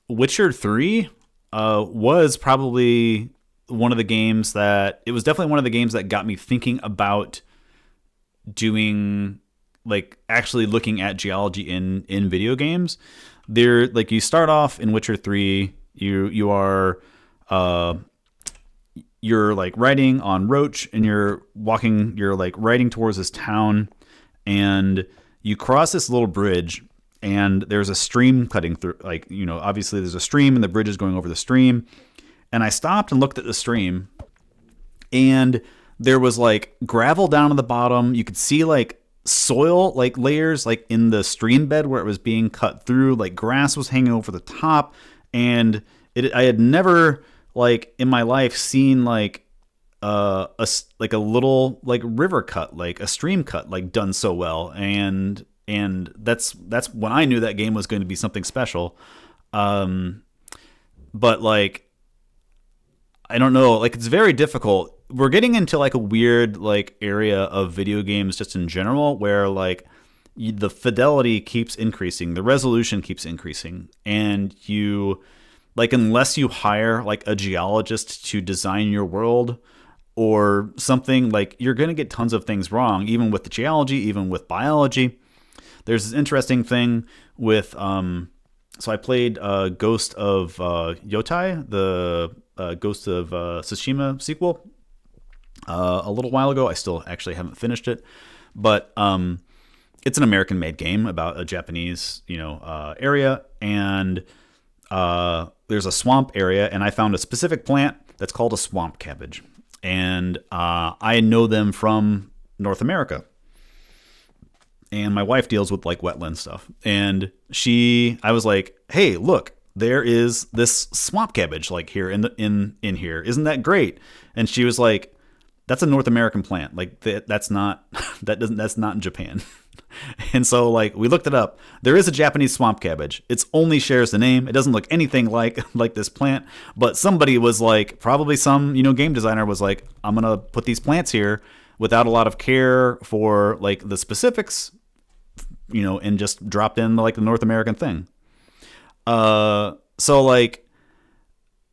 Witcher 3 was probably one of the games that it was definitely one of the games that got me thinking about doing like actually looking at geology in video games. There, like you start off in Witcher 3, you're like riding on Roach and you're like riding towards this town, and you cross this little bridge and there's a stream cutting through, like, you know, obviously there's a stream and the bridge is going over the stream. And I stopped and looked at the stream, and there was like gravel down at the bottom. You could see like soil like layers like in the stream bed where it was being cut through, like grass was hanging over the top, and I had never like in my life seen like a little like river cut, like a stream cut, like done so well, and that's when I knew that game was going to be something special. But like I don't know, like it's very difficult. We're getting into like a weird like area of video games just in general where like the fidelity keeps increasing, the resolution keeps increasing, and you like unless you hire like a geologist to design your world or something, like you're going to get tons of things wrong, even with the geology, even with biology. There's this interesting thing with so I played Ghost of Yotai, the Ghost of Tsushima sequel a little while ago. I still actually haven't finished it, but it's an American-made game about a Japanese, area, and there's a swamp area, and I found a specific plant that's called a swamp cabbage, and I know them from North America. And my wife deals with like wetland stuff, and I was like, "Hey, look, there is this swamp cabbage like here in here. Isn't that great?" And she was like, "That's a North American plant. Like that's not that's not in Japan." And so like we looked it up. There is a Japanese swamp cabbage. It's only shares the name. It doesn't look anything like this plant. But somebody was like, probably some game designer was like, "I'm gonna put these plants here without a lot of care for like the specifics." And just dropped in like the North American thing. So like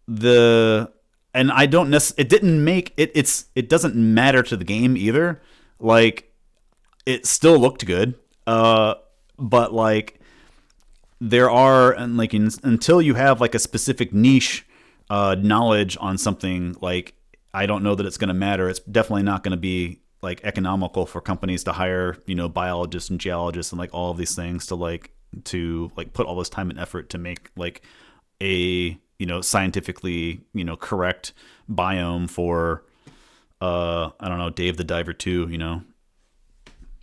I don't necessarily, it didn't make it, it doesn't matter to the game either. Like it still looked good. But like there are, and like until you have like a specific niche, knowledge on something, like, I don't know that it's going to matter. It's definitely not going to be like economical for companies to hire, biologists and geologists and like all of these things to put all this time and effort to make like a, scientifically, correct biome for, I don't know, Dave the Diver 2,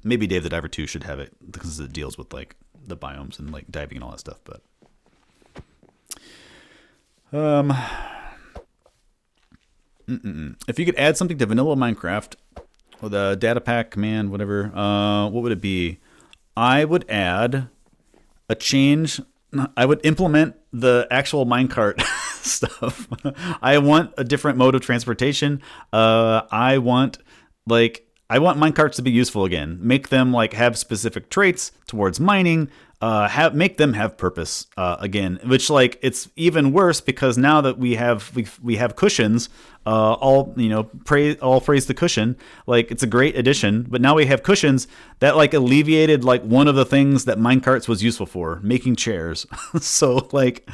maybe Dave the Diver 2 should have it because it deals with like the biomes and like diving and all that stuff. But, if you could add something to vanilla Minecraft, or the data pack command, whatever, what would it be? I would add a change. I would implement the actual minecart stuff. I want a different mode of transportation. I want minecarts to be useful again. Make them like have specific traits towards mining. make them have purpose again. Which like it's even worse because now that we have cushions, all praise the cushion. Like it's a great addition, but now we have cushions that like alleviated like one of the things that minecarts was useful for, making chairs. So like,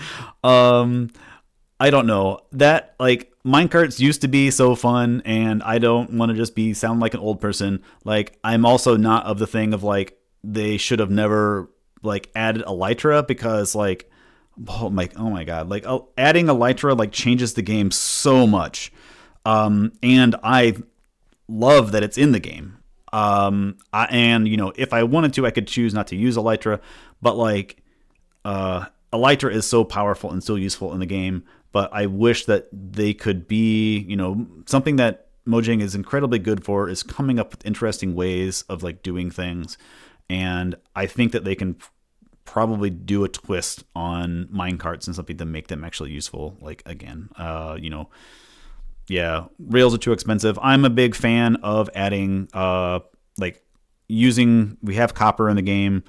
I don't know that like minecarts used to be so fun, and I don't want to just sound like an old person. Like I'm also not of the thing of like they should have never like added elytra because like oh my god, like adding elytra like changes the game so much, and I love that it's in the game. And if I wanted to, I could choose not to use elytra, but like elytra is so powerful and so useful in the game. But I wish that they could be, something that Mojang is incredibly good for is coming up with interesting ways of like doing things. And I think that they can probably do a twist on minecarts and something to make them actually useful. Like again, yeah, rails are too expensive. I'm a big fan of adding, we have copper in the game.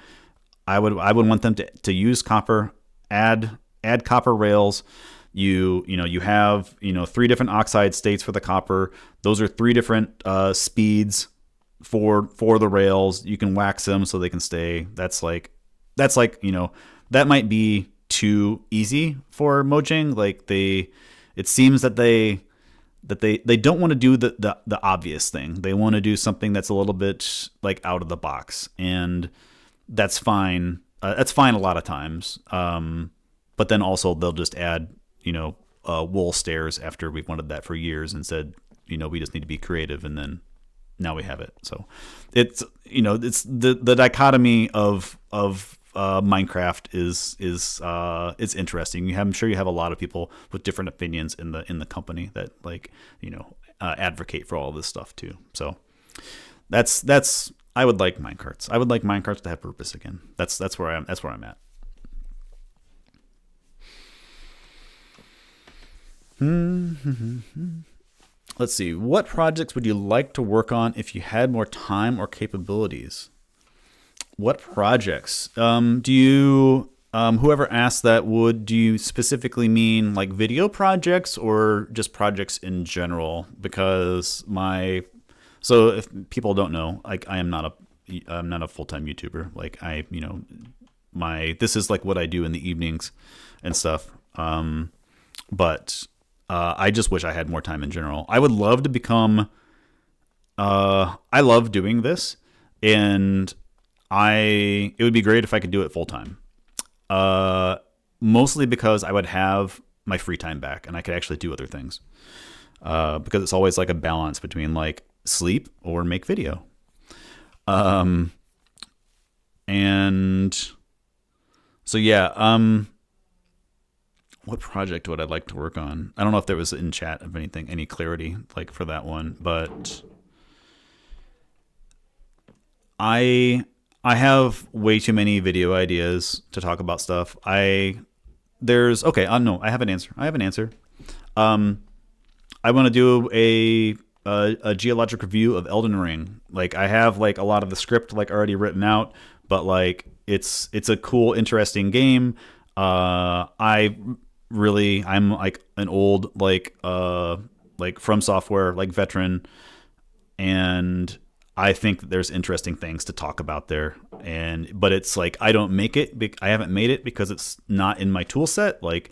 I would want them to use copper, add copper rails. You have 3 different oxide states for the copper. Those are 3 different speeds for the rails. You can wax them so they can stay. That's like that might be too easy for Mojang. Like it seems that they don't want to do the obvious thing. They want to do something that's a little bit like out of the box, and that's fine. That's fine a lot of times. But then also they'll just add wool stairs after we've wanted that for years and said, we just need to be creative, and then now we have it. So it's it's the dichotomy of Minecraft is interesting. I'm sure you have a lot of people with different opinions in the company that like advocate for all this stuff too. So that's I would like minecarts. I would like minecarts to have purpose again. That's where I'm at. Let's see. What projects would you like to work on if you had more time or capabilities? What projects? Do you, whoever asked that, do you specifically mean like video projects or just projects in general? Because so if people don't know, like I'm not a full-time YouTuber. Like this is like what I do in the evenings and stuff. But I just wish I had more time in general. I would love to become. I love doing this, and it would be great if I could do it full time. Mostly because I would have my free time back, and I could actually do other things. Because it's always like a balance between like sleep or make video. And so yeah. What project would I like to work on? I don't know if there was in chat of any clarity like for that one, but I have way too many video ideas to talk about stuff. I have an answer. I want to do a geologic review of Elden Ring. Like I have like a lot of the script like already written out, but like it's a cool, interesting game. I'm like an old like From Software like veteran, and I think that there's interesting things to talk about there. But it's like I haven't made it because it's not in my tool set. Like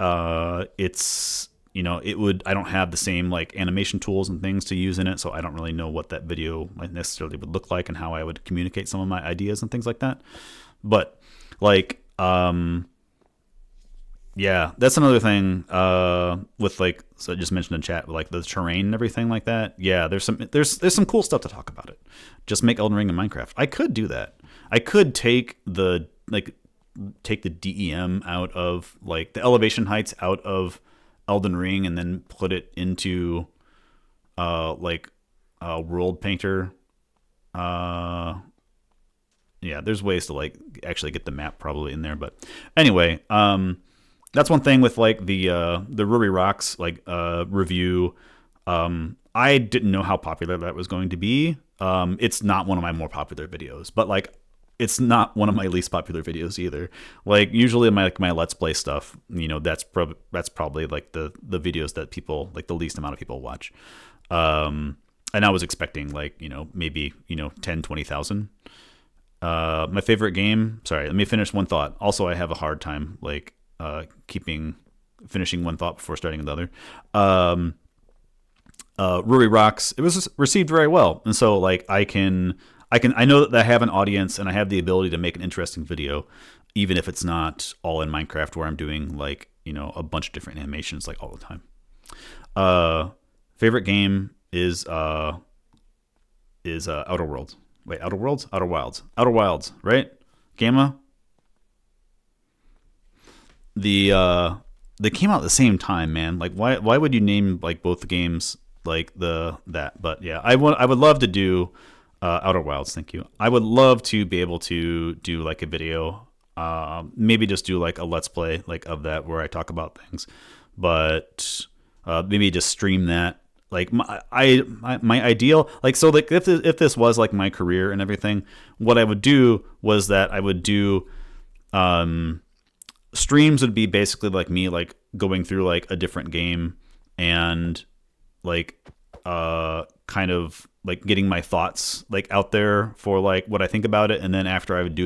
it's I don't have the same like animation tools and things to use in it, so I don't really know what that video like necessarily would look like and how I would communicate some of my ideas and things like that. But like yeah, that's another thing with like, so I just mentioned in chat, like the terrain and everything like that. Yeah, there's some cool stuff to talk about it. Just make Elden Ring and Minecraft. I could do that. I could take the DEM out of like the elevation heights out of Elden Ring and then put it into World Painter. Yeah, there's ways to like actually get the map probably in there, but anyway, that's one thing with like the Ruri Rocks like review. I didn't know how popular that was going to be. It's not one of my more popular videos, but like it's not one of my least popular videos either. Like usually my let's play stuff, that's probably like the videos that people like the least amount of people watch. And I was expecting like, maybe, 10, 20,000. My favorite game, sorry, let me finish one thought. Also, I have a hard time like finishing one thought before starting another. Ruri Rocks, it was received very well. And so like I know that I have an audience and I have the ability to make an interesting video, even if it's not all in Minecraft where I'm doing like, a bunch of different animations like all the time. Favorite game is Outer Worlds. Wait, Outer Worlds? Outer Wilds. Outer Wilds, right? Gamma? They came out at the same time, man. Like why would you name like both the games like that? But yeah, I would love to do Outer Wilds, thank you. I would love to be able to do like a video, maybe just do like a let's play like of that where I talk about things, but maybe just stream that. Like my ideal, like, so like if this was like my career and everything, what I would do was that I would do streams would be basically like me like going through like a different game and like kind of like getting my thoughts like out there for like what I think about it, and then after I would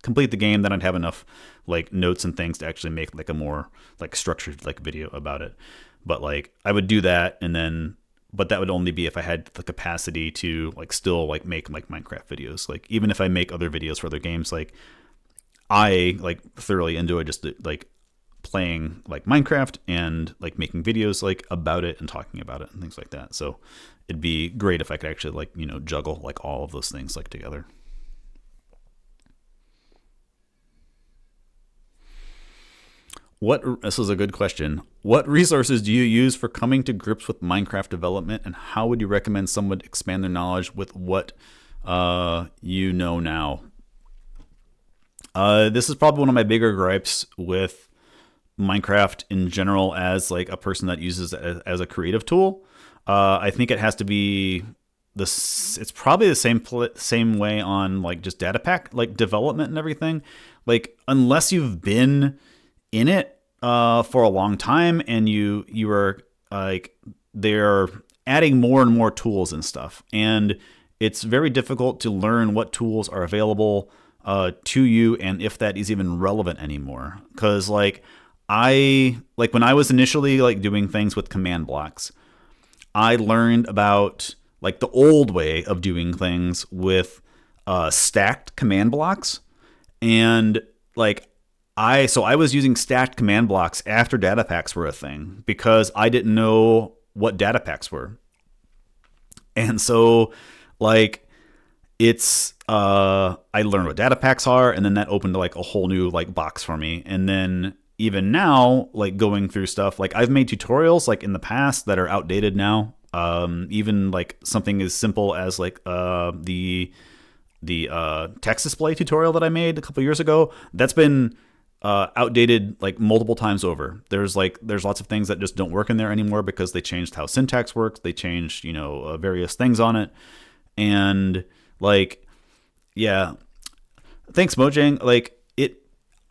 complete the game, then I'd have enough like notes and things to actually make like a more like structured like video about it. But like I would do that, but that would only be if I had the capacity to like still like make like Minecraft videos. Like even if I make other videos for other games, like I like thoroughly enjoy just like playing like Minecraft and like making videos like about it and talking about it and things like that. So it'd be great if I could actually like, juggle like all of those things like together. This is a good question. What resources do you use for coming to grips with Minecraft development, and how would you recommend someone expand their knowledge with what you know now? This is probably one of my bigger gripes with Minecraft in general as like a person that uses it as a creative tool. I think it has to be it's probably the same way on like just data pack like development and everything. Like unless you've been in it for a long time and you are like they're adding more and more tools and stuff, and it's very difficult to learn what tools are available to you and if that is even relevant anymore. Because like when I was initially like doing things with command blocks, I learned about like the old way of doing things with stacked command blocks, and like I was using stacked command blocks after data packs were a thing because I didn't know what data packs were. And so like it's I learned what data packs are, and then that opened like a whole new like box for me. And then even now, like going through stuff, like I've made tutorials like in the past that are outdated now. Even like something as simple as like the text display tutorial that I made a couple years ago, that's been outdated like multiple times over. There's lots of things that just don't work in there anymore because they changed how syntax works. They changed, various things on it. And like, yeah, thanks Mojang. Like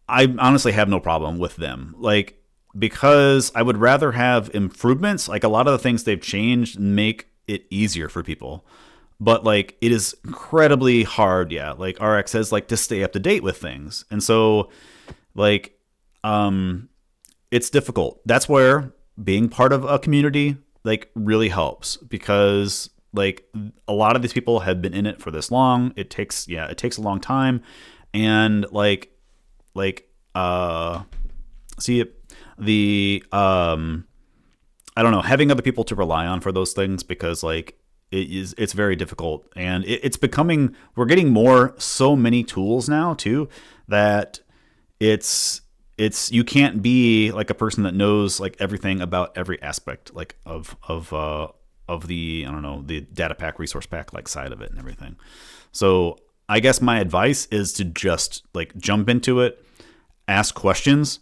I honestly have no problem with them. Like, because I would rather have improvements. Like a lot of the things they've changed make it easier for people. But like it is incredibly hard, yeah. Like RX says, like to stay up to date with things. And so like it's difficult. That's where being part of a community like really helps, because like a lot of these people have been in it for this long. It takes a long time. And I don't know, having other people to rely on for those things, because like it's very difficult, and we're getting so many tools now too, that it's you can't be like a person that knows like everything about every aspect like of the, I don't know, the data pack, resource pack like side of it and everything. So I guess my advice is to just like jump into it, ask questions.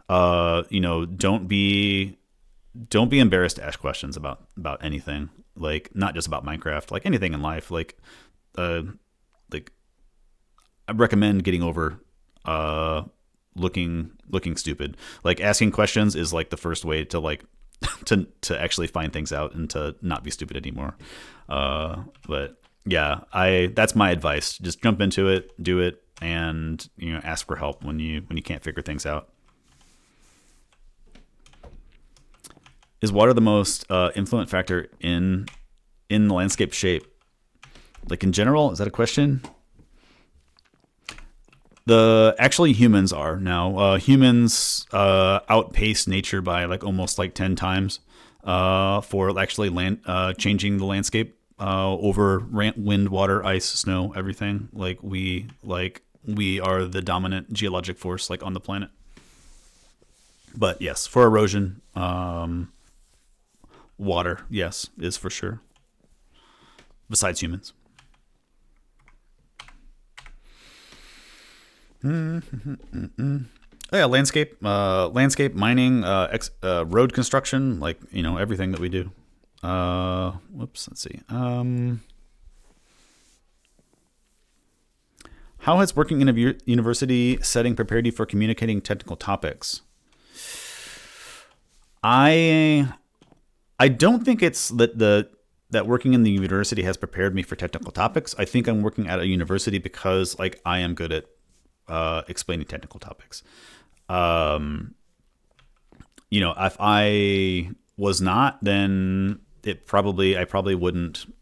Don't be embarrassed to ask questions about anything, like not just about Minecraft, like anything in life. Like I recommend getting over looking stupid. Like asking questions is like the first way to like to actually find things out and to not be stupid anymore. But yeah, that's my advice. Just jump into it, do it, and ask for help when you can't figure things out. Is water the most influent factor in the landscape shape? Like in general, is that a question? Actually humans are now. Humans outpace nature by like almost like 10 times for actually changing the landscape over wind, water, ice, snow, everything. We are the dominant geologic force like on the planet. But yes, for erosion, water, yes, is for sure. Besides humans. Oh yeah, landscape mining, road construction, like everything that we do. Let's see. How has working in a university setting prepared you for communicating technical topics? I don't think it's that working in the university has prepared me for technical topics. I think I'm working at a university because like I am good at explaining technical topics. If I was not, then I probably wouldn't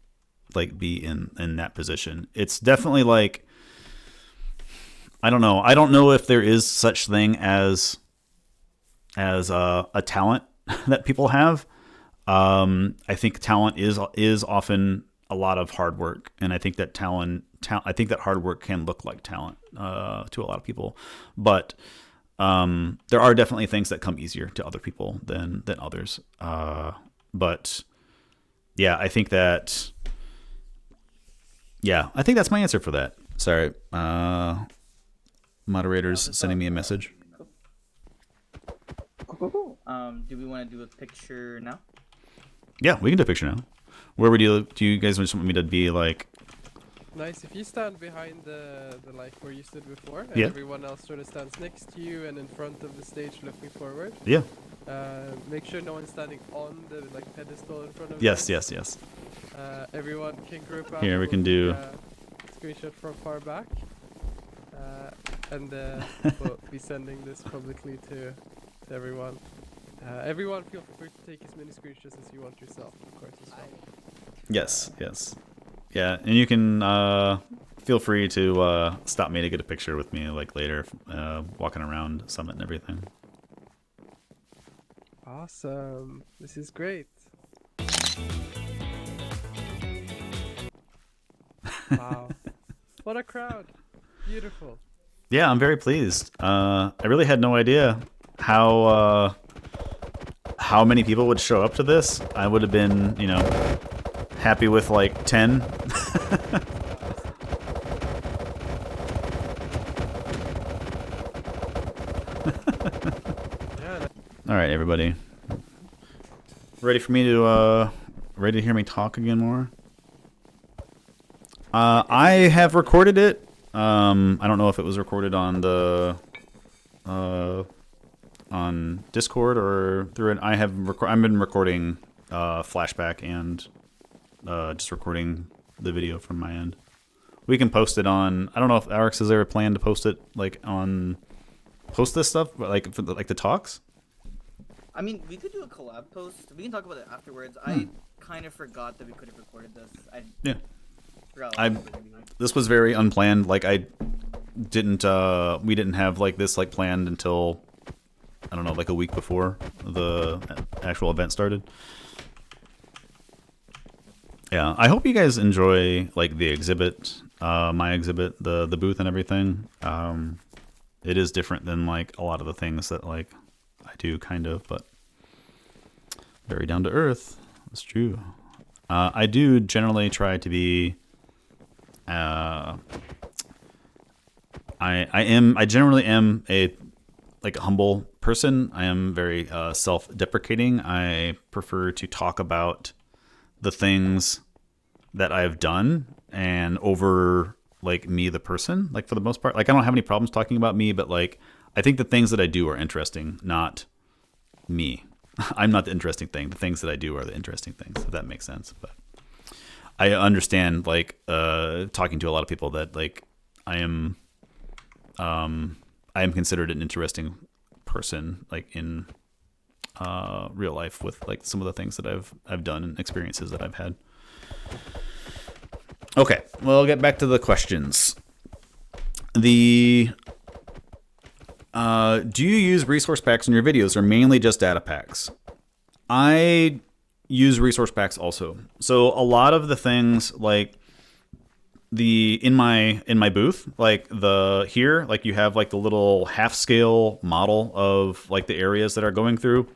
like be in that position. It's definitely like, I don't know. I don't know if there is such thing as a talent that people have. I think talent is often a lot of hard work, and I think that I think that hard work can look like talent to a lot of people, but there are definitely things that come easier to other people than others. But yeah, I think that's my answer for that. Sorry, moderators sending me a message. Cool. Do we want to do a picture now? Yeah, we can do a picture now. Where would do you guys want me to be like? Nice. If you stand behind the like where you stood before, and yeah. everyone else sort of stands next to you and in front of the stage looking forward. Yeah. Make sure no one's standing on the like pedestal in front of Yes, you. yes. Everyone can group up. Here we can do screenshot from far back. And we'll be sending this publicly to everyone. Everyone feel free to take as many screenshots as you want yourself, of course, as well. Yes. Yeah, and you can feel free to stop me to get a picture with me like later, walking around Summit and everything. Awesome. This is great. Wow. What a crowd. Beautiful. Yeah, I'm very pleased. I really had no idea how many people would show up to this. I would have been, happy with like 10. All right, everybody. Ready for me to ready to hear me talk again more? I have recorded it. I don't know if it was recorded on the on Discord or through it. I've been recording flashback and just recording the video from my end. We can post it on. I don't know if Alex has ever planned to post it post this stuff, but like for the talks. I mean, we could do a collab post. We can talk about it afterwards. I kind of forgot that we could have recorded this. This was very unplanned. Like we didn't have like this like planned until I don't know, like a week before the actual event started. Yeah, I hope you guys enjoy like the exhibit, my exhibit, the booth and everything. It is different than like a lot of the things that like I do, kind of, but very down to earth. That's true. I do generally try to be. I generally am a humble person. I am very self-deprecating. I prefer to talk about the things that I've done and over like me the person, like for the most part. Like I don't have any problems talking about me, but like I think the things that I do are interesting, not me. I'm not the interesting thing. The things that I do are the interesting things, if that makes sense. But I understand like talking to a lot of people that like I am considered an interesting person like in real life with like some of the things that I've done and experiences that I've had. Okay, well, I'll get back to the questions. Do you use resource packs in your videos or mainly just data packs? I use resource packs also. So a lot of the things like in my booth, like here, like you have like the little half scale model of like the areas that are going through.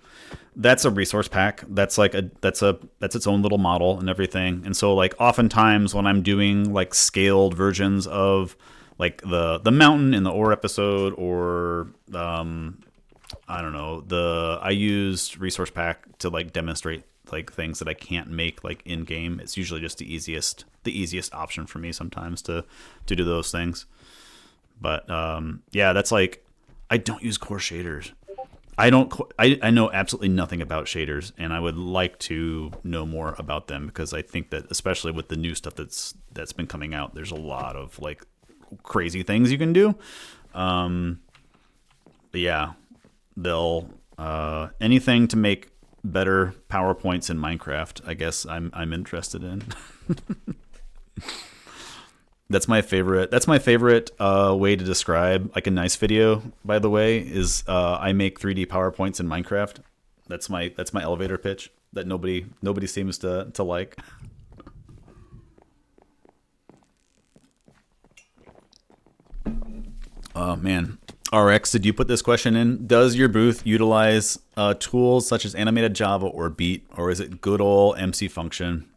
That's a resource pack. That's its own little model and everything. And so like oftentimes when I'm doing like scaled versions of like the mountain in the ore episode or I don't know, I used resource pack to like demonstrate like things that I can't make like in game. It's usually just the easiest option for me sometimes to do those things. But yeah, that's like I don't use core shaders. I know absolutely nothing about shaders, and I would like to know more about them because I think that especially with the new stuff that's been coming out, there's a lot of like crazy things you can do. But yeah, they'll anything to make better PowerPoints in Minecraft, I guess I'm interested in. That's my favorite way to describe like a nice video, by the way, is I make 3D PowerPoints in Minecraft. That's my elevator pitch that nobody seems to like. Oh man. RX, did you put this question in? Does your booth utilize tools such as animated Java or Beat, or is it good old MC Function?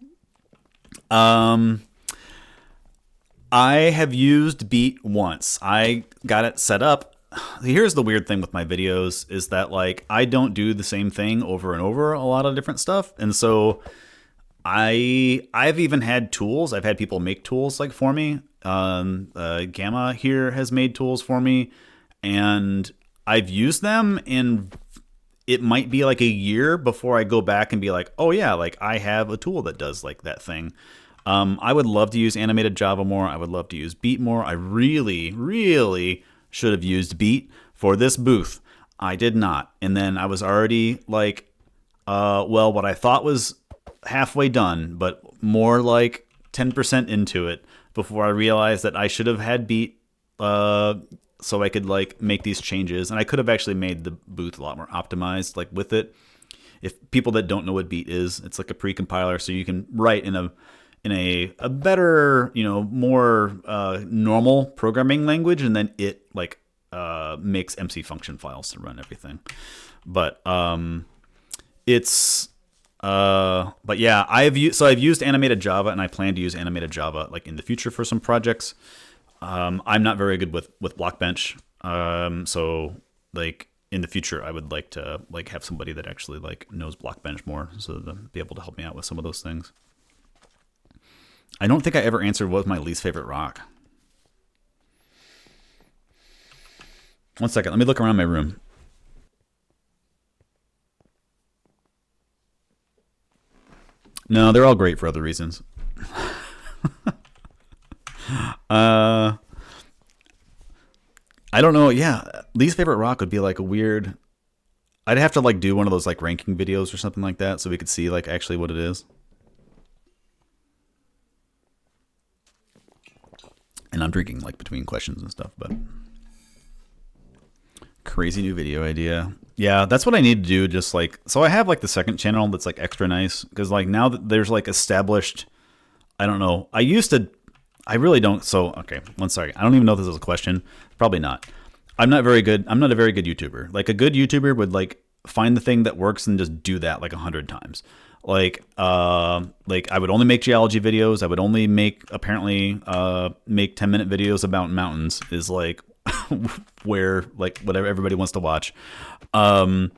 I have used Beat once. I got it set up. Here's the weird thing with my videos is that like I don't do the same thing over and over a lot of different stuff. And so I've even had tools. I've had people make tools like for me. Gamma here has made tools for me and I've used them and it might be like a year before I go back and be like, oh yeah, like I have a tool that does like that thing. I would love to use animated Java more. I would love to use Beat more. I really, really should have used Beat for this booth. I did not. And then I was already like, well, what I thought was halfway done, but more like 10% into it before I realized that I should have had Beat so I could like make these changes. And I could have actually made the booth a lot more optimized like with it. If people that don't know what Beat is, it's like a pre-compiler, so you can write in a better, more normal programming language, and then it like makes MC function files to run everything. But but yeah, I've used animated Java, and I plan to use animated Java like in the future for some projects. I'm not very good with Blockbench, so like in the future, I would like to like have somebody that actually like knows Blockbench more, so they'll be able to help me out with some of those things. I don't think I ever answered what was my least favorite rock. One second, let me look around my room. No, they're all great for other reasons. I don't know. Yeah, least favorite rock would be like a weird. I'd have to like do one of those like ranking videos or something like that so we could see like actually what it is. And I'm drinking like between questions and stuff, but crazy new video idea. Yeah, that's what I need to do. Just like, so I have like the second channel that's like Extra.Gneiss because like now that there's like established, I don't know. I really don't. So, okay, one sorry. I don't even know if this is a question. Probably not. I'm not very good. I'm not a very good YouTuber. Like a good YouTuber would like find the thing that works and just do that like 100 times. Like I would only make geology videos. I would only make 10-minute videos about mountains is like where like whatever everybody wants to watch. But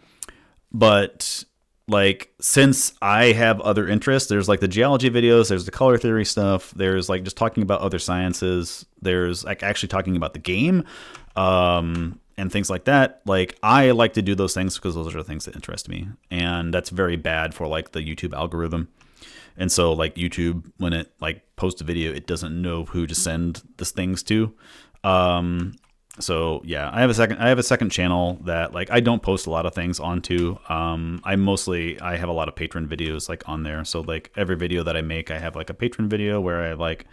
like since I have other interests, there's like the geology videos, there's the color theory stuff, there's like just talking about other sciences, there's like actually talking about the game, and things like that. Like I like to do those things because those are the things that interest me, and that's very bad for like the YouTube algorithm. And so like YouTube, when it like posts a video, it doesn't know who to send these things to. So yeah, I have a second channel that like I don't post a lot of things onto. I have a lot of patron videos like on there. So like every video that I make, I have like a patron video where I like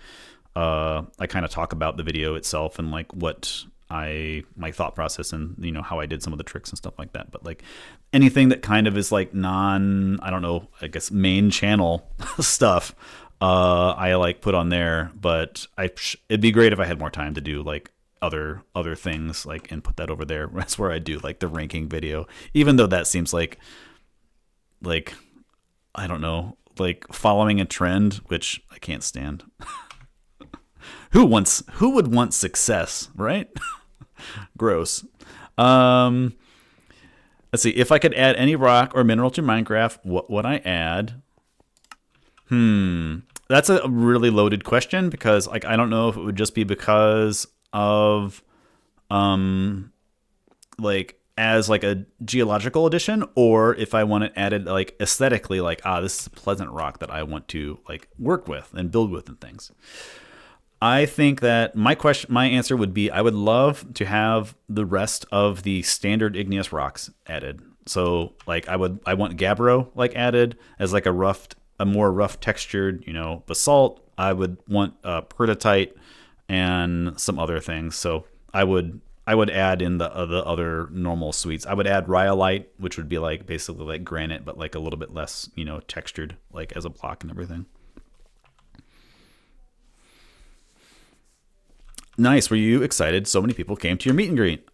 I kind of talk about the video itself and like what my thought process and you know how I did some of the tricks and stuff like that. But like anything that kind of is like I don't know, I guess main channel stuff, I like put on there. But it'd be great if I had more time to do like other things like and put that over there. That's where I do like the ranking video, even though that seems like I don't know, like following a trend, which I can't stand. Who would want success, right? Gross. Let's see. If I could add any rock or mineral to Minecraft, what would I add? That's a really loaded question because like I don't know if it would just be because of like as like a geological addition, or if I want it added like aesthetically, like this is a pleasant rock that I want to like work with and build with and things. I think that my answer would be I would love to have the rest of the standard igneous rocks added. So like I want gabbro like added as like a more rough textured, you know, basalt. I would want peridotite and some other things. So I would add in the other normal sweets. I would add rhyolite, which would be like basically like granite, but like a little bit less, you know, textured like as a block and everything. Nice. Were you excited? So many people came to your meet and greet.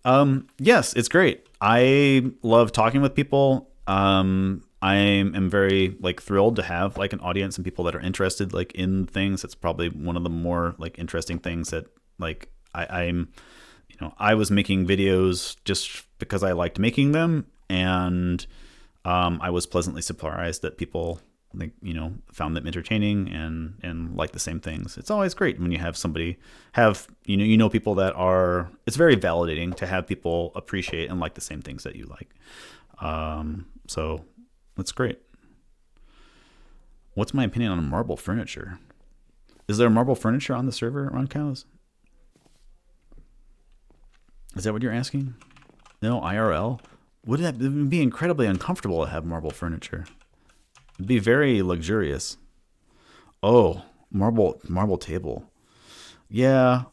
Yes, it's great. I love talking with people. I am very like thrilled to have like an audience and people that are interested like in things. It's probably one of the more like interesting things that like I'm, you know, I was making videos just because I liked making them, and I was pleasantly surprised that people like, you know, found them entertaining and like the same things. It's always great when you have somebody you know people that are, it's very validating to have people appreciate and like the same things that you like. So that's great. What's my opinion on marble furniture? Is there marble furniture on the server, Ron Cows? Is that what you're asking? No, IRL? It would be incredibly uncomfortable to have marble furniture. It'd be very luxurious. Oh, marble table. Yeah.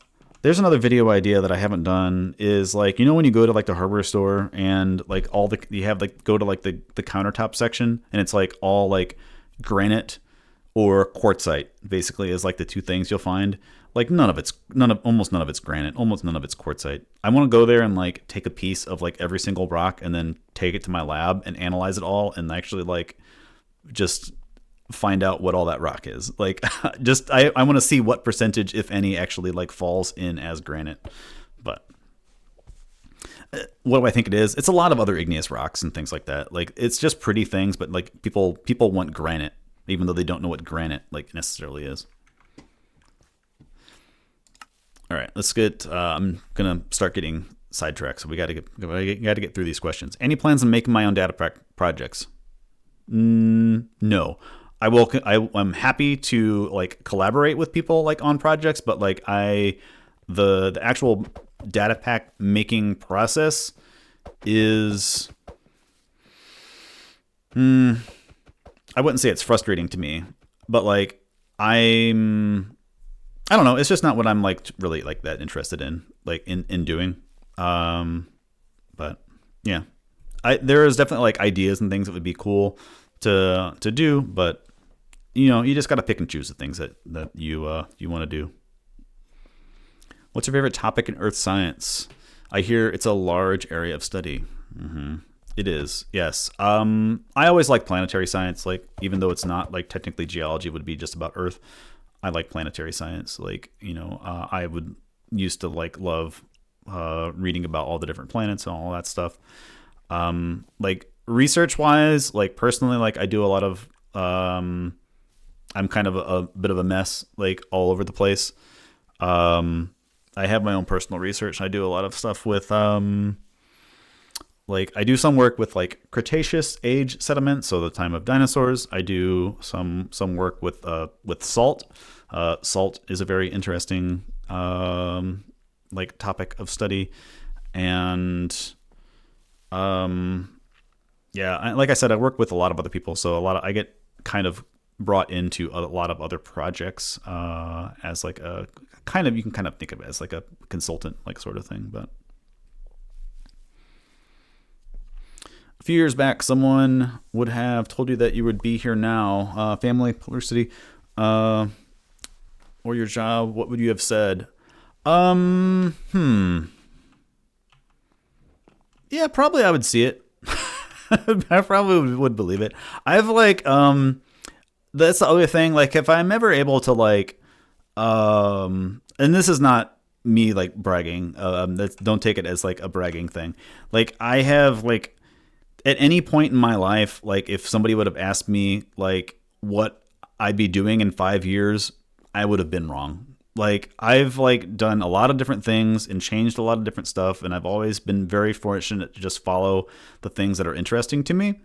There's another video idea that I haven't done is like, you know, when you go to like the hardware store and like you have like go to like the countertop section and it's like all like granite or quartzite basically is like the two things you'll find. Like almost none of it's granite, almost none of it's quartzite. I want to go there and like take a piece of like every single rock and then take it to my lab and analyze it all and actually like just find out what all that rock is. Like just I want to see what percentage, if any, actually like falls in as granite. But what do I think it is? It's a lot of other igneous rocks and things like that. Like it's just pretty things, but like people want granite even though they don't know what granite like necessarily is. All right, let's get I'm gonna start getting sidetracked, so we gotta get through these questions. Any plans on making my own data projects? No. I'm happy to like collaborate with people like on projects, but like the actual data pack making process is I wouldn't say it's frustrating to me, but like I don't know, it's just not what I'm like really like that interested in like in doing. But yeah. There is definitely like ideas and things that would be cool to do, but you know, you just got to pick and choose the things that you want to do. What's your favorite topic in earth science? I hear it's a large area of study. Mm-hmm. It is, yes. I always like planetary science, like even though it's not like technically geology would be just about Earth. I like planetary science. Like, you know, I would used to like love reading about all the different planets and all that stuff. Like research wise, like personally, like I do a lot of I'm kind of a bit of a mess, like all over the place. I have my own personal research. I do a lot of stuff with like I do some work with like Cretaceous age sediment, so the time of dinosaurs. I do some work with salt. Salt is a very interesting like topic of study, and yeah, like I said, I work with a lot of other people, so I get kind of brought into a lot of other projects as like a kind of, you can kind of think of it as like a consultant like sort of thing. But a few years back, someone would have told you that you would be here now. Family, publicity, or your job. What would you have said? Yeah, probably I would see it. I probably would believe it. I've like, that's the other thing. Like, if I'm ever able to like, and this is not me like bragging. Don't take it as like a bragging thing. Like, I have like, at any point in my life, like if somebody would have asked me like what I'd be doing in 5 years, I would have been wrong. Like, I've like done a lot of different things and changed a lot of different stuff, and I've always been very fortunate to just follow the things that are interesting to me.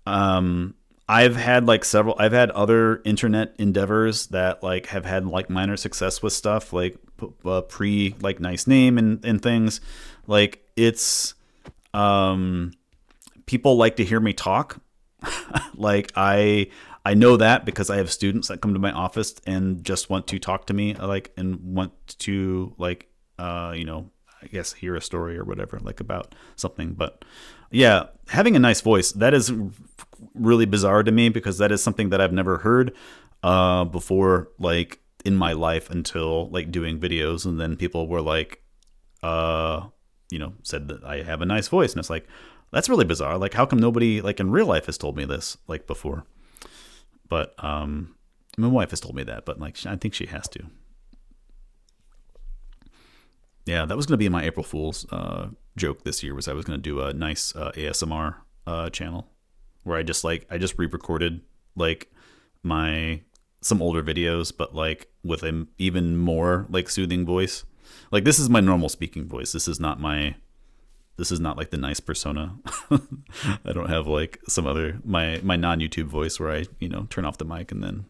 I've had other internet endeavors that like have had like minor success with stuff like pre like nice name and things. Like, it's people like to hear me talk. Like, I know that because I have students that come to my office and just want to talk to me, like, and want to like, I guess hear a story or whatever, like about something. But yeah, having a nice voice, that is really bizarre to me because that is something that I've never heard before, like in my life, until like doing videos. And then people were like, said that I have a nice voice. And it's like, that's really bizarre. Like, how come nobody like in real life has told me this like before? But my wife has told me that, but like I think she has to. Yeah, that was going to be my April Fool's joke this year. Was I was going to do a nice ASMR channel where I just re-recorded like some older videos, but like with an even more like soothing voice. Like, this is my normal speaking voice. This is not like the nice persona. I don't have like some other my non-YouTube voice where I turn off the mic and then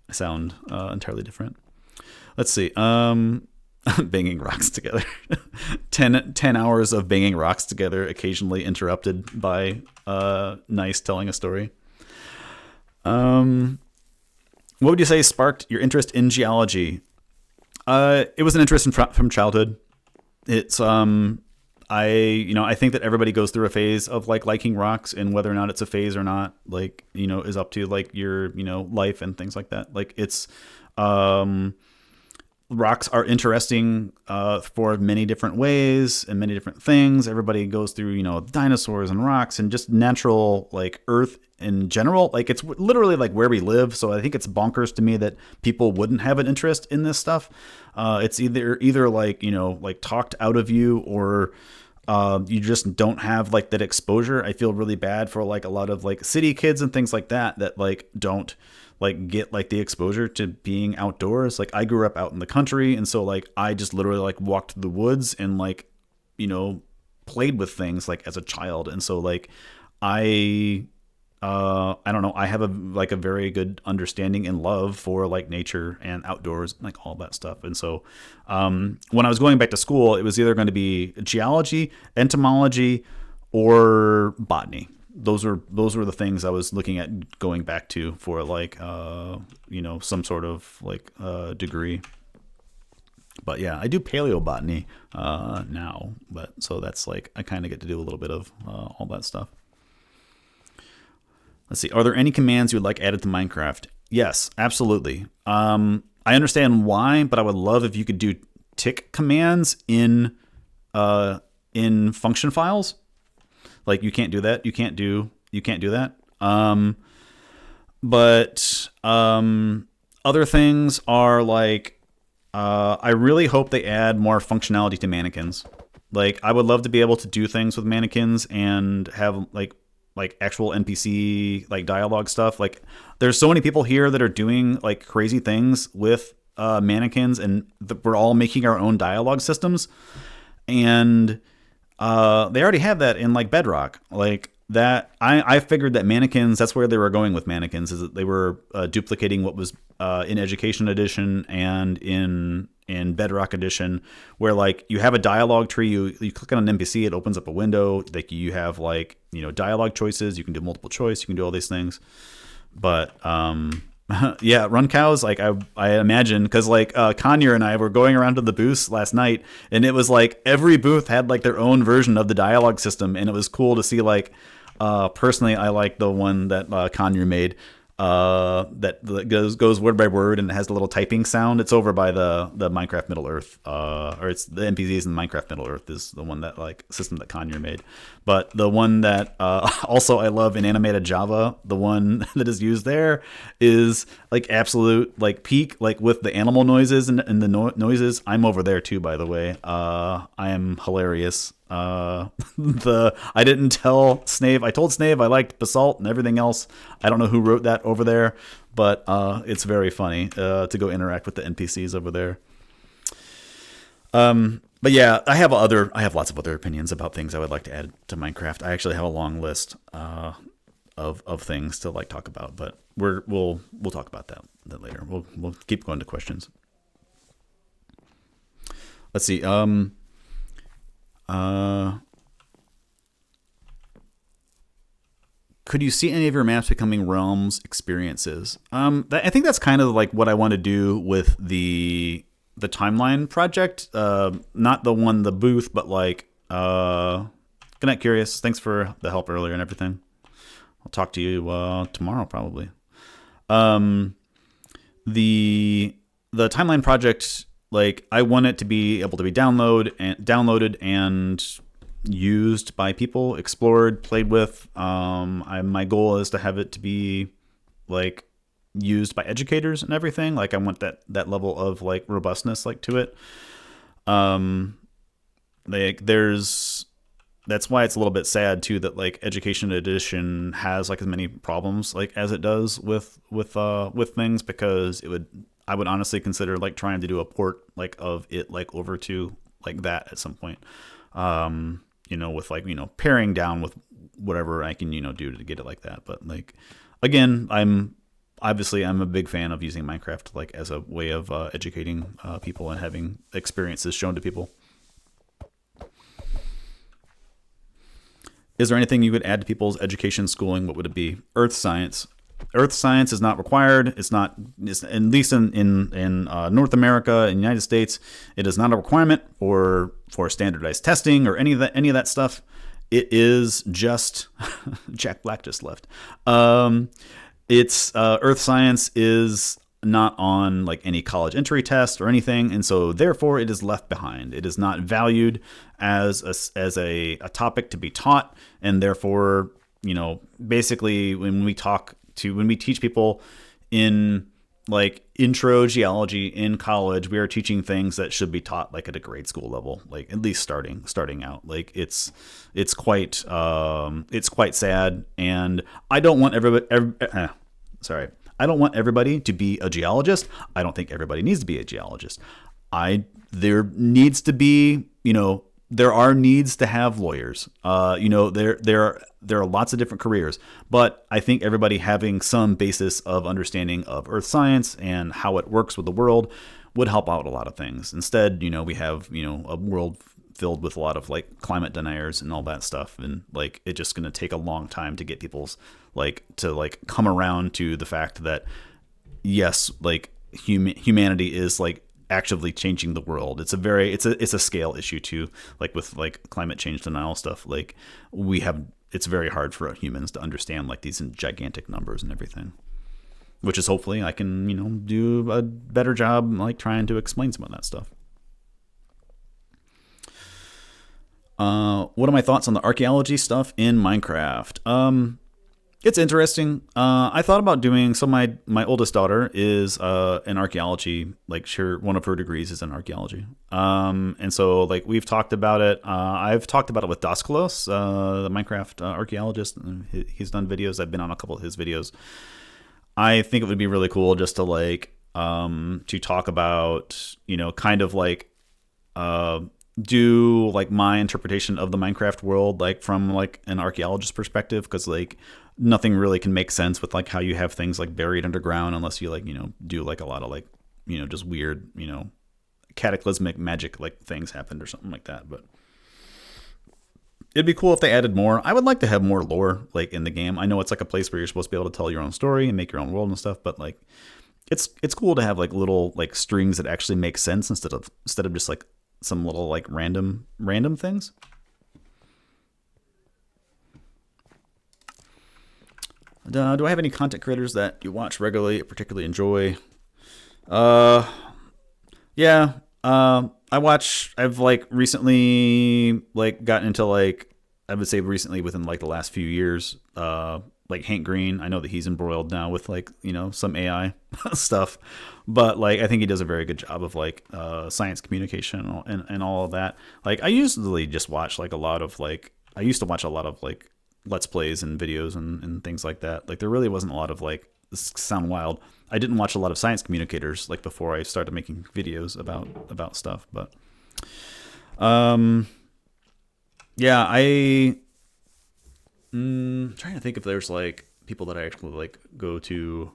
I sound entirely different. Let's see. Banging rocks together. 10 hours of banging rocks together, occasionally interrupted by Nice telling a story. What would you say sparked your interest in geology? It was an interest from childhood. It's I think that everybody goes through a phase of like liking rocks, and whether or not it's a phase or not, like, is up to like your, life and things like that. Like, it's, rocks are interesting, for many different ways and many different things. Everybody goes through, dinosaurs and rocks and just natural, like, earth in general. Like, it's literally like where we live. So I think it's bonkers to me that people wouldn't have an interest in this stuff. It's either like, like talked out of you, or you just don't have like that exposure. I feel really bad for like a lot of like city kids and things like that like don't like get like the exposure to being outdoors. Like, I grew up out in the country, and so like I just literally like walked through the woods and like, played with things like as a child. And so like I don't know, I have a very good understanding and love for like nature and outdoors, like all that stuff. And so when I was going back to school, it was either going to be geology, entomology, or botany. Those were the things I was looking at going back to for like some sort of like degree. But yeah, I do paleobotany now, but so that's like I kind of get to do a little bit of all that stuff. Let's see. Are there any commands you would like added to Minecraft? Yes, absolutely. I understand why, but I would love if you could do tick commands in function files. Like, you can't do that. You can't do that. But other things are like, I really hope they add more functionality to mannequins. Like, I would love to be able to do things with mannequins and have like like actual NPC like dialogue stuff. Like there's so many people here that are doing like crazy things with mannequins, and we're all making our own dialogue systems, and they already have that in like Bedrock. Like that, I figured that mannequins, that's where they were going with mannequins, is that they were duplicating what was in Education Edition and in Bedrock Edition, where like you have a dialogue tree, you click on an NPC, it opens up a window, like you have like, you know, dialogue choices, you can do multiple choice, you can do all these things. But yeah, run cows, like I imagine, because like Conyer and I were going around to the booths last night, and it was like every booth had like their own version of the dialogue system, and it was cool to see. Like personally, I like the one that Conyer made, that goes word by word, and it has the little typing sound. It's over by the Minecraft Middle Earth, or it's the NPCs in Minecraft Middle Earth is the one that like system that Conyer made. But the one that also I love in animated Java, the one that is used there is like absolute like peak, like with the animal noises and the noises. I'm over there too, by the way. I am hilarious. I didn't tell Snave. I told Snave I liked Basalt and everything else. I don't know who wrote that over there, but it's very funny to go interact with the NPCs over there. But yeah, I have lots of other opinions about things I would like to add to Minecraft. I actually have a long list of things to like talk about, but we'll talk about that later. We'll keep going to questions. Let's see. Could you see any of your maps becoming realms experiences? I think that's kind of like what I want to do with the timeline project. Not the booth, but like Good night, Curious. Thanks for the help earlier and everything. I'll talk to you tomorrow probably. The timeline project, like I want it to be able to be downloaded and used by people, explored, played with. My goal is to have it to be like used by educators and everything. Like I want that level of like robustness like to it. That's why it's a little bit sad too that like Education Edition has like as many problems like as it does with things, because I would honestly consider like trying to do a port like of it like over to like that at some point. With like, paring down with whatever I can, do to get it like that. But like, again, I'm a big fan of using Minecraft like as a way of educating people and having experiences shown to people. Is there anything you could add to people's education schooling? What would it be? Earth science. Earth science is not required. It's at least in North America and United States, it is not a requirement for standardized testing or any of that stuff. It is just Jack Black just left. It's Earth science is not on like any college entry test or anything, and so therefore it is left behind. It is not valued as a topic to be taught, and therefore basically when we teach people in like intro geology in college, we are teaching things that should be taught like at a grade school level, like at least starting out. Like it's quite sad, and I don't want I don't want everybody to be a geologist. I don't think everybody needs to be a geologist. There needs to be, there are needs to have lawyers. There are lots of different careers, but I think everybody having some basis of understanding of earth science and how it works with the world would help out a lot of things. Instead, we have, a world filled with a lot of like climate deniers and all that stuff, and like it's just going to take a long time to get people's to come around to the fact that yes, like humanity is like actively changing the world. It's a scale issue too, like with like climate change denial stuff. Like it's very hard for humans to understand like these gigantic numbers and everything, which is hopefully I can do a better job like trying to explain some of that stuff. What are my thoughts on the archaeology stuff in Minecraft? It's interesting. I thought about doing, so my oldest daughter is in archaeology, like one of her degrees is in archaeology. And so like we've talked about it. I've talked about it with Daskalos, the Minecraft archaeologist. He's done videos. I've been on a couple of his videos. I think it would be really cool just to like to talk about, kind of like do like my interpretation of the Minecraft world, like from like an archaeologist perspective, because like nothing really can make sense with like how you have things like buried underground unless you like do like a lot of like just weird cataclysmic magic like things happened or something like that. But it'd be cool if they added more. I would like to have more lore like in the game. I know it's like a place where you're supposed to be able to tell your own story and make your own world and stuff, but like it's cool to have like little like strings that actually make sense instead of just like some little like random things. Do I have any content creators that you watch regularly, particularly enjoy? Yeah. I've like recently like gotten into like, I would say recently within like the last few years, like Hank Green. I know that he's embroiled now with like, some AI stuff, but like, I think he does a very good job of like, science communication and all of that. Like I usually just watch like I used to watch a lot of like Let's Plays and videos and things like that. Like there really wasn't a lot of like, this sound wild, I didn't watch a lot of science communicators like before I started making videos about stuff, but yeah, trying to think if there's like people that I actually like go to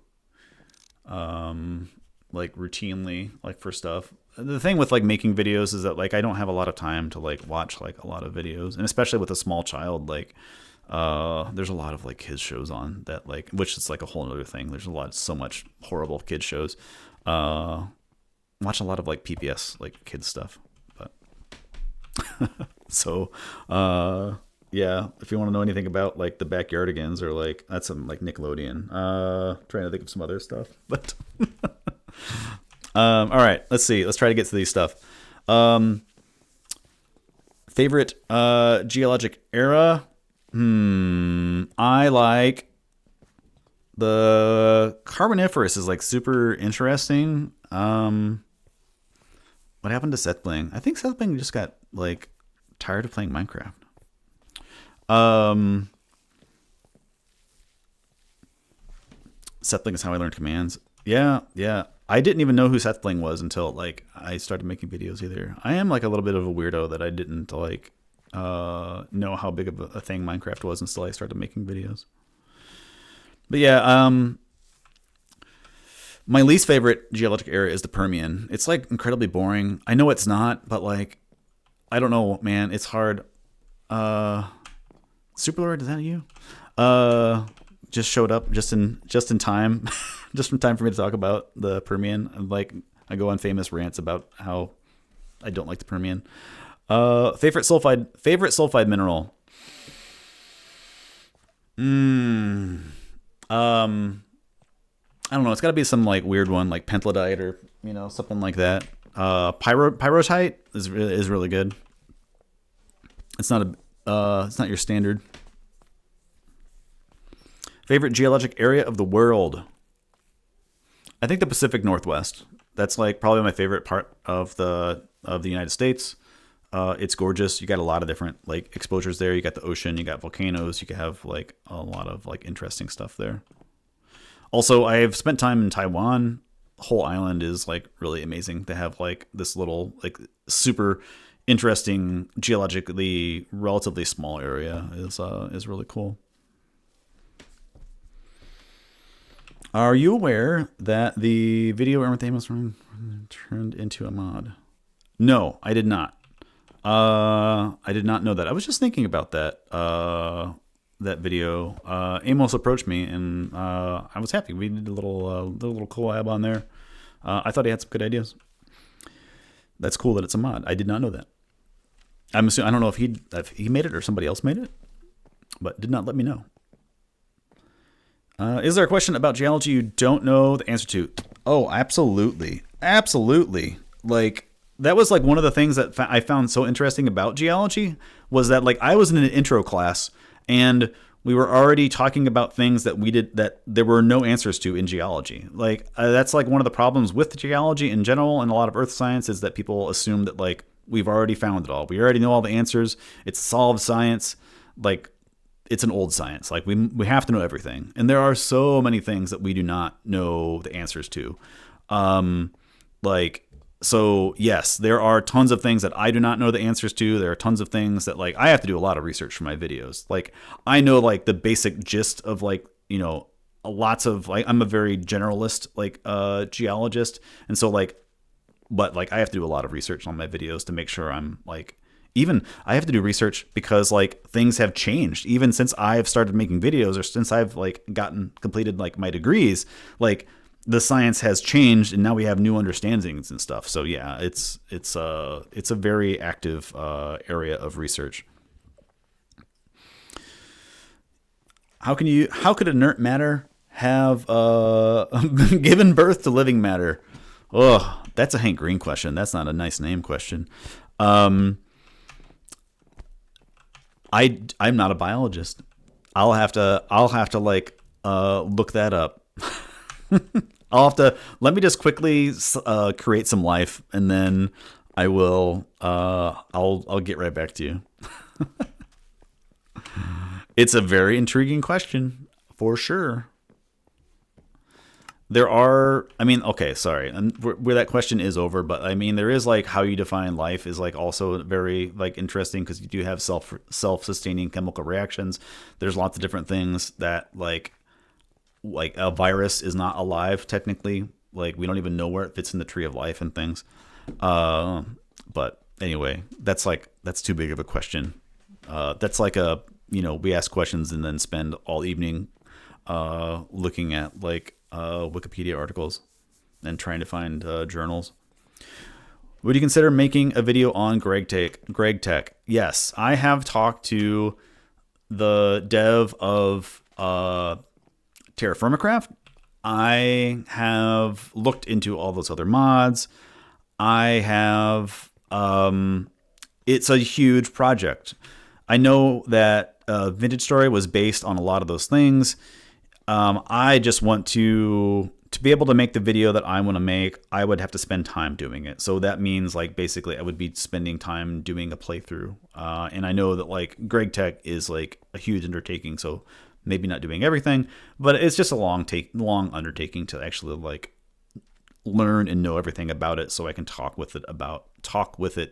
like routinely like for stuff. The thing with like making videos is that like I don't have a lot of time to like watch like a lot of videos, and especially with a small child, like there's a lot of like kids shows on that, like, which is like a whole other thing. There's so much horrible kids shows. Watch a lot of like PBS like kids stuff, but so yeah, if you want to know anything about like the Backyardigans or like that's some like Nickelodeon, trying to think of some other stuff, but all right, let's see, let's try to get to these stuff. Favorite geologic era. I like the Carboniferous is like super interesting. What happened to Seth Bling? I think Seth Bling just got like tired of playing Minecraft. Seth Bling is how I learned commands. Yeah. I didn't even know who Seth Bling was until like I started making videos either. I am like a little bit of a weirdo that I didn't like know how big of a thing Minecraft was until I started making videos. But yeah, my least favorite geologic era is the Permian. It's like incredibly boring. I know it's not, but like I don't know, man. It's hard. Superlord, is that you? Just showed up just in time, just in time for me to talk about the Permian. And like I go on famous rants about how I don't like the Permian. Favorite sulfide mineral. I don't know. It's got to be some like weird one, like pentlandite or something like that. Pyrrhotite is really good. It's not your standard. Favorite geologic area of the world. I think the Pacific Northwest. That's like probably my favorite part of the United States. It's gorgeous. You got a lot of different like exposures there. You got the ocean, you got volcanoes, you can have like a lot of like interesting stuff there. Also, I have spent time in Taiwan. The whole island is like really amazing to have like this little like super interesting geologically relatively small area is really cool. Are you aware that the video Aaron Thames turned into a mod? No, I did not. I did not know that. I was just thinking about that video. Amos approached me, and I was happy. We did a little collab on there. I thought he had some good ideas. That's cool that it's a mod. I did not know that. I'm assuming, I don't know if he made it or somebody else made it, but did not let me know. Is there a question about geology you don't know the answer to? Oh, absolutely. Absolutely. Like, that was like one of the things that I found so interesting about geology was that like I was in an intro class and we were already talking about things that there were no answers to in geology. Like that's like one of the problems with geology in general and a lot of earth science is that people assume that like we've already found it all. We already know all the answers. It's solved science. Like it's an old science. Like we have to know everything. And there are so many things that we do not know the answers to. So yes, there are tons of things that I do not know the answers to. There are tons of things that like I have to do a lot of research for my videos. Like I know like the basic gist of like, lots of like, I'm a very generalist, like geologist. And so like, but like I have to do a lot of research on my videos to make sure I'm like, even I have to do research because like things have changed even since I've started making videos or since I've like completed like my degrees, like the science has changed and now we have new understandings and stuff. So yeah, it's a very active area of research. How could inert matter have given birth to living matter? Oh, that's a Hank Green question. That's not a nice name question. I'm not a biologist. I'll have to like look that up. Let me just quickly create some life and then I will I'll get right back to you. It's a very intriguing question for sure. There are, okay, sorry. Where that question is over, but there is like how you define life is like also very like interesting because you do have self-sustaining chemical reactions. There's lots of different things that like a virus is not alive technically. Like we don't even know where it fits in the tree of life and things. But anyway, that's too big of a question. That's like we ask questions and then spend all evening looking at like Wikipedia articles and trying to find journals. Would you consider making a video on Greg Tech? Yes, I have talked to the dev of Terraformacraft. I have looked into all those other mods. I have it's a huge project. I know that Vintage Story was based on a lot of those things. I just want to be able to make the video that I want to make. I would have to spend time doing it. So that means like basically I would be spending time doing a playthrough. And I know that like Greg Tech is like a huge undertaking. So maybe not doing everything, but it's just a long undertaking to actually like learn and know everything about it so I can talk with it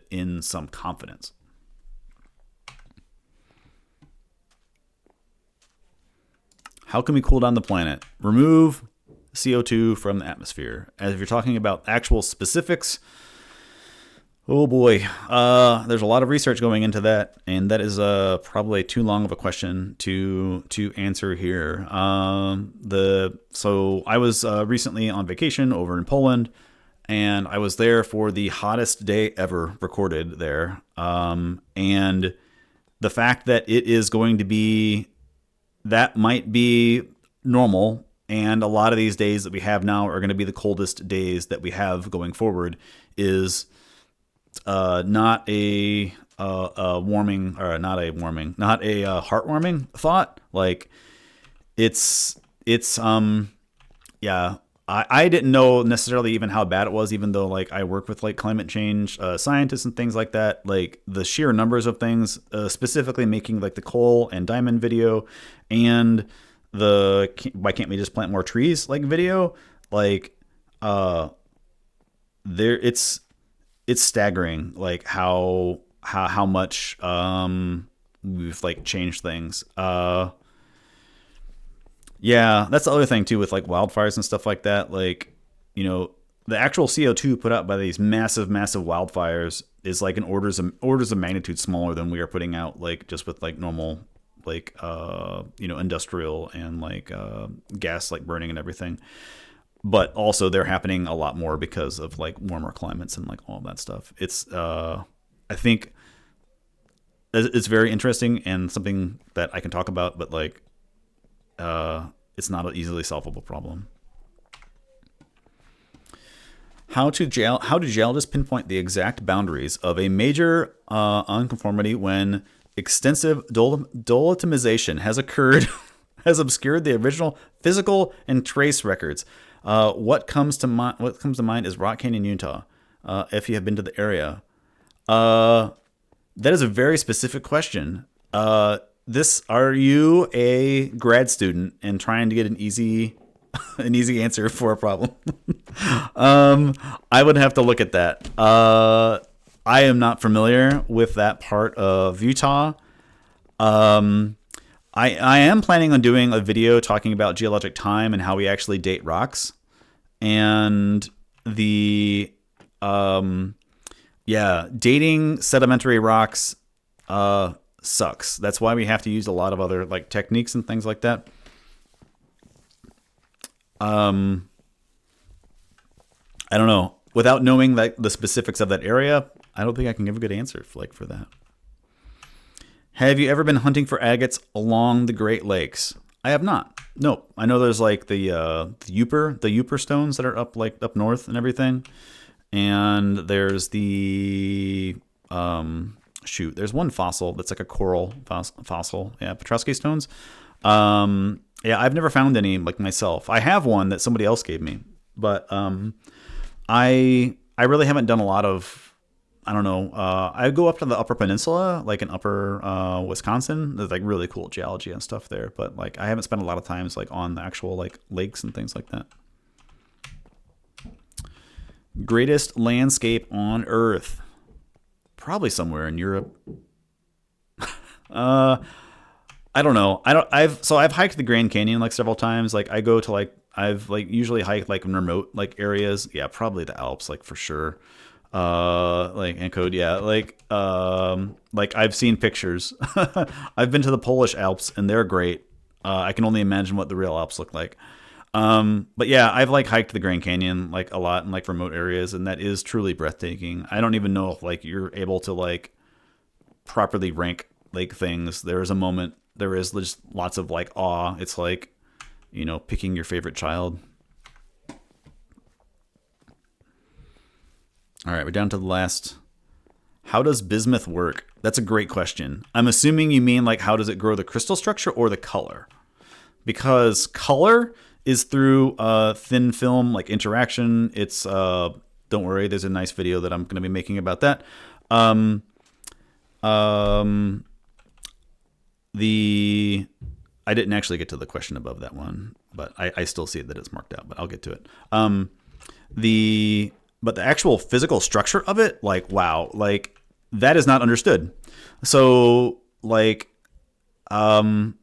in some confidence. How can we cool down the planet? Remove CO2 from the atmosphere. As if you're talking about actual specifics, oh boy, there's a lot of research going into that, and that is probably too long of a question to answer here. So I was recently on vacation over in Poland, and I was there for the hottest day ever recorded there. And the fact that it is going to be, that might be normal, and a lot of these days that we have now are going to be the coldest days that we have going forward, is not a heartwarming thought. Like yeah, I didn't know necessarily even how bad it was, even though like I work with like climate change scientists and things like that. Like the sheer numbers of things, specifically making like the coal and diamond video and the why can't we just plant more trees like video, like it's staggering like how much we've like changed things. Yeah, that's the other thing too with like wildfires and stuff like that. Like, the actual CO2 put out by these massive wildfires is like an orders of magnitude smaller than we are putting out like just with like normal like industrial and like gas like burning and everything. But also they're happening a lot more because of like warmer climates and like all that stuff. It's I think it's very interesting and something that I can talk about, but like it's not an easily solvable problem. How do geologists pinpoint the exact boundaries of a major unconformity when extensive dolotomization has occurred, has obscured the original physical and trace records. What comes to mind is Rock Canyon, Utah. If you have been to the area, that is a very specific question. Are you a grad student and trying to get an easy answer for a problem? I would have to look at that. I am not familiar with that part of Utah. I am planning on doing a video talking about geologic time and how we actually date rocks. And dating sedimentary rocks sucks. That's why we have to use a lot of other like techniques and things like that. I don't know. Without knowing the specifics of that area, I don't think I can give a good answer for that. Have you ever been hunting for agates along the Great Lakes? I have not. No, I know there's like the Yooper stones that are up north and everything, and there's the there's one fossil that's like a coral fossil. Yeah, Petrosky stones. Yeah, I've never found any like myself. I have one that somebody else gave me, but I really haven't done a lot of. I don't know. I go up to the Upper Peninsula, like in Upper Wisconsin. There's like really cool geology and stuff there, but like I haven't spent a lot of times like on the actual like lakes and things like that. Greatest landscape on Earth? Probably somewhere in Europe. I don't know. I've hiked the Grand Canyon like several times. Like I go to like I've like usually hiked like in remote like areas. Yeah, probably the Alps, like for sure. Like Ancode, yeah, like I've seen pictures. I've been to the Polish Alps and they're great. I can only imagine what the real Alps look like. But yeah, I've like hiked the Grand Canyon like a lot in like remote areas, and that is truly breathtaking. I don't even know if like you're able to like properly rank like things. There is just lots of like awe. It's like, you know, picking your favorite child. All right, we're down to the last. How does bismuth work? That's a great question. I'm assuming you mean like how does it grow the crystal structure or the color? Because color is through thin film like interaction. It's don't worry, there's a nice video that I'm going to be making about that. I didn't actually get to the question above that one, but I still see that it's marked out, but I'll get to it. But the actual physical structure of it, like, wow, like that is not understood. So like, yeah,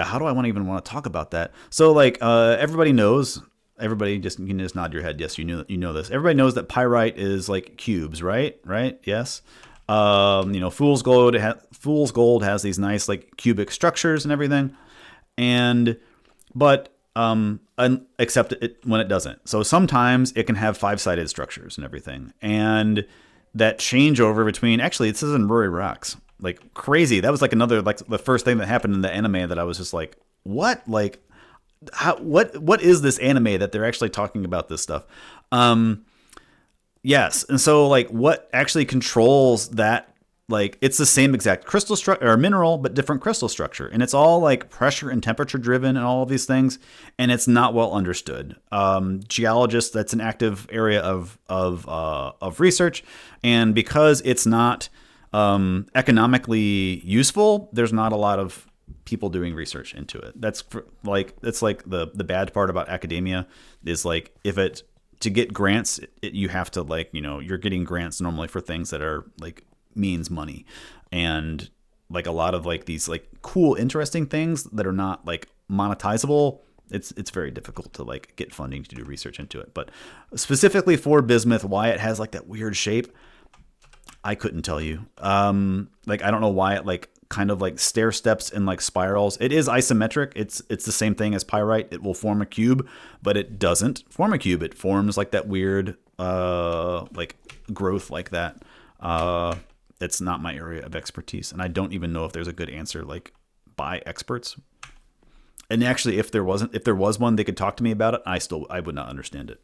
how do I want to talk about that? So like, everybody knows, you can just nod your head. Yes, you know this. Everybody knows that pyrite is like cubes, right? Right. Yes. You know, fool's gold has these nice like cubic structures and everything. But except it when it doesn't. So sometimes it can have 5-sided structures and everything. And that changeover between, actually it says in Rory Rocks, like crazy. That was like another, like the first thing that happened in the anime that I was just like, what? Like, what is this anime that they're actually talking about this stuff? Yes. And so like what actually controls that? Like it's the same exact crystal structure or mineral, but different crystal structure. And it's all like pressure and temperature driven and all of these things. And it's not well understood. Geologists, that's an active area of research. And because it's not economically useful, there's not a lot of people doing research into it. That's like the bad part about academia is like to get grants, you have to like, you know, you're getting grants normally for things that are like means money, and like a lot of like these like cool interesting things that are not like monetizable, it's very difficult to like get funding to do research into it. But specifically for bismuth, why it has like that weird shape, I couldn't tell you. Like I don't know why it like kind of like stair steps and like spirals. It is isometric. It's the same thing as pyrite. It will form a cube, but it doesn't form a cube. It forms like that weird like growth like that. It's not my area of expertise, and I don't even know if there's a good answer like by experts. And actually, if there was one, they could talk to me about it. I would not understand it.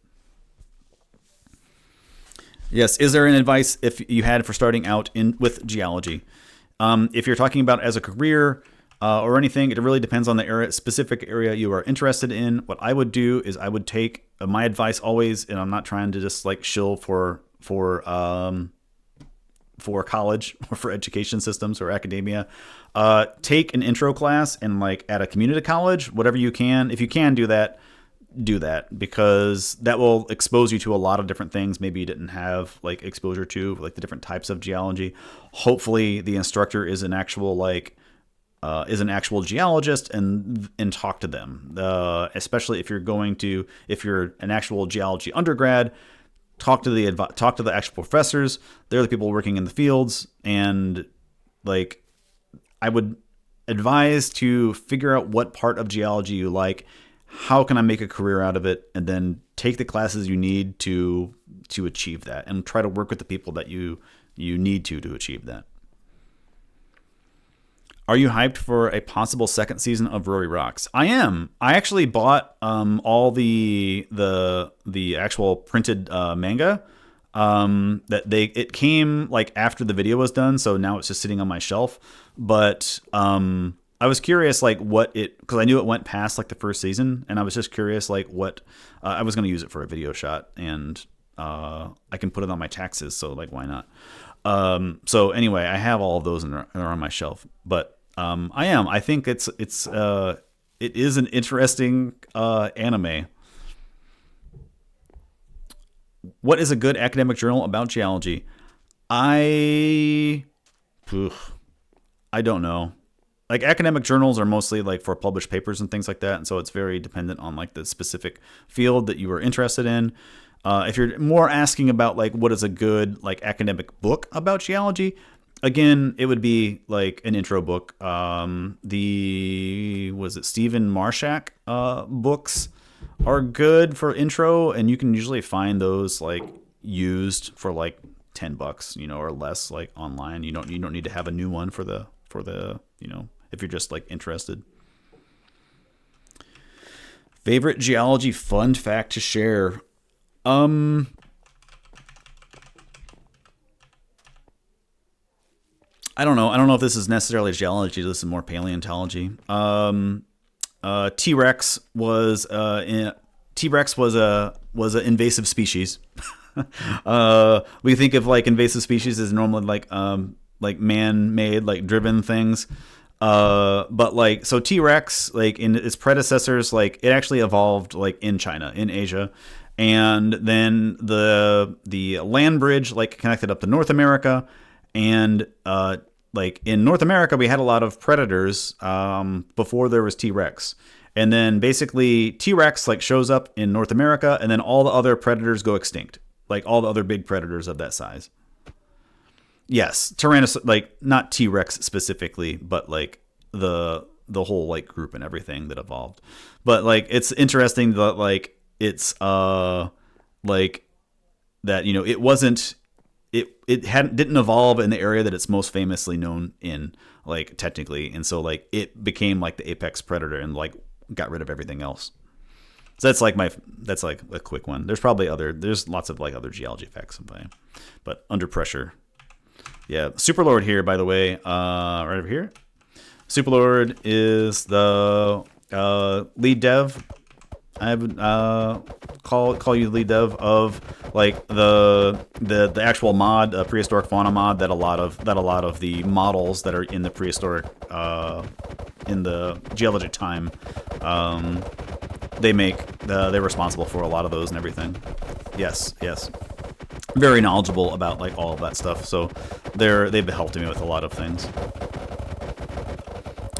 Yes, is there an advice if you had for starting out with geology? If you're talking about as a career or anything, it really depends on the specific area you are interested in. What I would do is I would take my advice always, and I'm not trying to just like shill for college or for education systems or academia. Take an intro class and like at a community college, whatever you can. If you can do that, because that will expose you to a lot of different things maybe you didn't have like exposure to, like the different types of geology. Hopefully the instructor is an actual geologist and talk to them, especially if you're an actual geology undergrad. Talk to the actual professors. They're the people working in the fields, and like I would advise to figure out what part of geology you like. How can I make a career out of it? And then take the classes you need to achieve that, and try to work with the people that you need to achieve that. Are you hyped for a possible second season of Rory Rocks? I am. I actually bought all the actual printed manga. It came like after the video was done, so now it's just sitting on my shelf. But I was curious, like because I knew it went past like the first season, and I was just curious, like what I was going to use it for a video shot, and I can put it on my taxes, so like why not? So anyway, I have all of those and they're on my shelf, but I think it is an interesting anime. What is a good academic journal about geology? I don't know. Like academic journals are mostly like for published papers and things like that, and so it's very dependent on like the specific field that you are interested in. If you're more asking about like what is a good like academic book about geology, again, it would be like an intro book. Stephen Marshak books are good for intro, and you can usually find those like used for like $10, or less, like online. You don't need to have a new one for the if you're just like interested. Favorite geology fun fact to share? I don't know. I don't know if this is necessarily geology. This is more paleontology. T-Rex was an invasive species. We think of like invasive species as normally like man-made, like driven things. But like, so T-Rex, like in its predecessors, like it actually evolved like in China, in Asia. And then the land bridge like connected up to North America, and like in North America we had a lot of predators before there was T-Rex, and then basically T-Rex like shows up in North America, and then all the other predators go extinct, like all the other big predators of that size. Yes, Tyrannosaurus, like not T-Rex specifically, but like the whole like group and everything that evolved. But like it's interesting that like it's like that, it wasn't, it didn't evolve in the area that it's most famously known in, like technically, and so like it became like the apex predator and like got rid of everything else. So that's like a quick one. There's lots of like other geology facts, but Under Pressure. Yeah, Superlord here, by the way, right over here. Superlord is the lead dev. I would call you the lead dev of like the actual mod, prehistoric fauna mod that a lot of the models that are in the prehistoric in the geologic time they make. They're responsible for a lot of those and everything. Yes. Very knowledgeable about like all of that stuff. So they've helped me with a lot of things.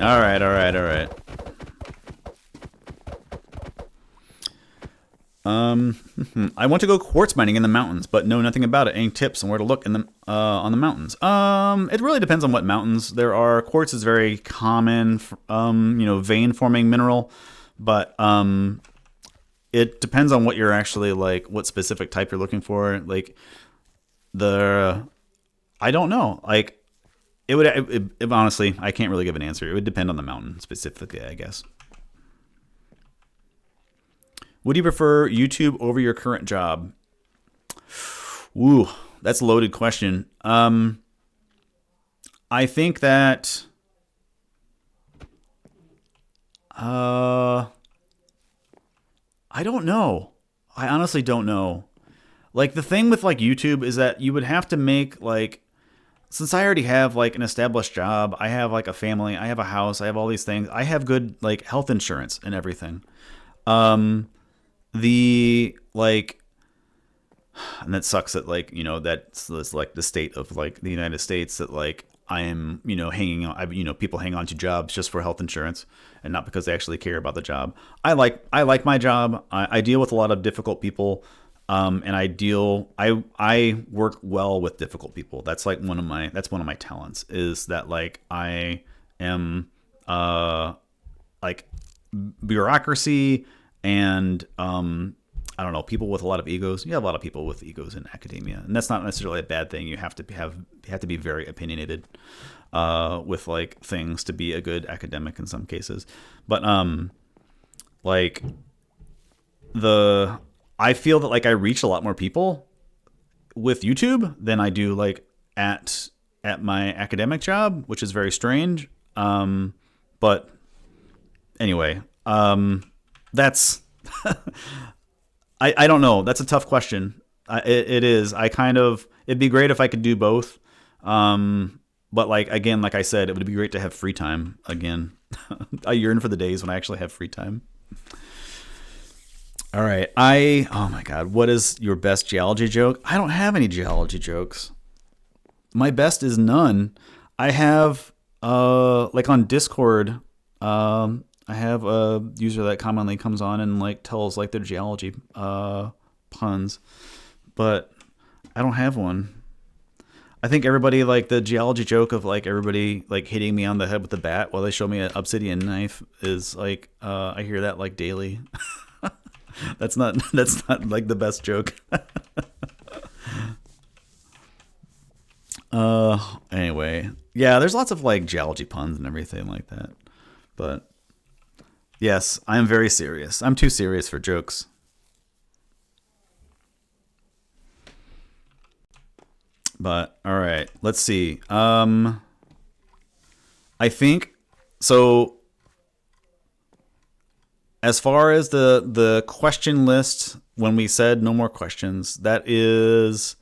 All right. I want to go quartz mining in the mountains, but know nothing about it. Any tips on where to look in the on the mountains? It really depends on what mountains there are. Quartz is very common, vein forming mineral, but it depends on what you're actually like, what specific type you're looking for. Like I don't know. Like it honestly, I can't really give an answer. It would depend on the mountain specifically, I guess. Would you prefer YouTube over your current job? Ooh, that's a loaded question. I think that I don't know. I honestly don't know. Like the thing with like YouTube is that you would have to make like, since I already have like an established job, I have like a family, I have a house, I have all these things. I have good like health insurance and everything. The like, and that sucks that like, you know, that's like the state of like the United States, that like I am, you know, hanging on, you know, people hang on to jobs just for health insurance and not because they actually care about the job. I like my job. I deal with a lot of difficult people. And I work well with difficult people. That's like one of my talents, is that like I am, like bureaucracy and, I don't know, people with a lot of egos. You have a lot of people with egos in academia, and that's not necessarily a bad thing. You have to be very opinionated, with like things to be a good academic in some cases. But, like I feel that like I reach a lot more people with YouTube than I do like at my academic job, which is very strange. But anyway, that's I don't know. That's a tough question. It is. It'd be great if I could do both. But like again, like I said, it would be great to have free time again. I yearn for the days when I actually have free time. All right. Oh my God. What is your best geology joke? I don't have any geology jokes. My best is none. I have, like on Discord, I have a user that commonly comes on and like tells like their geology, puns, but I don't have one. I think everybody like the geology joke of like everybody like hitting me on the head with the bat while they show me an obsidian knife is like, I hear that like daily. That's not like the best joke. Anyway, yeah, there's lots of like geology puns and everything like that. But yes, I am very serious. I'm too serious for jokes. But all right, let's see. I think so. As far as the question list, when we said no more questions, that is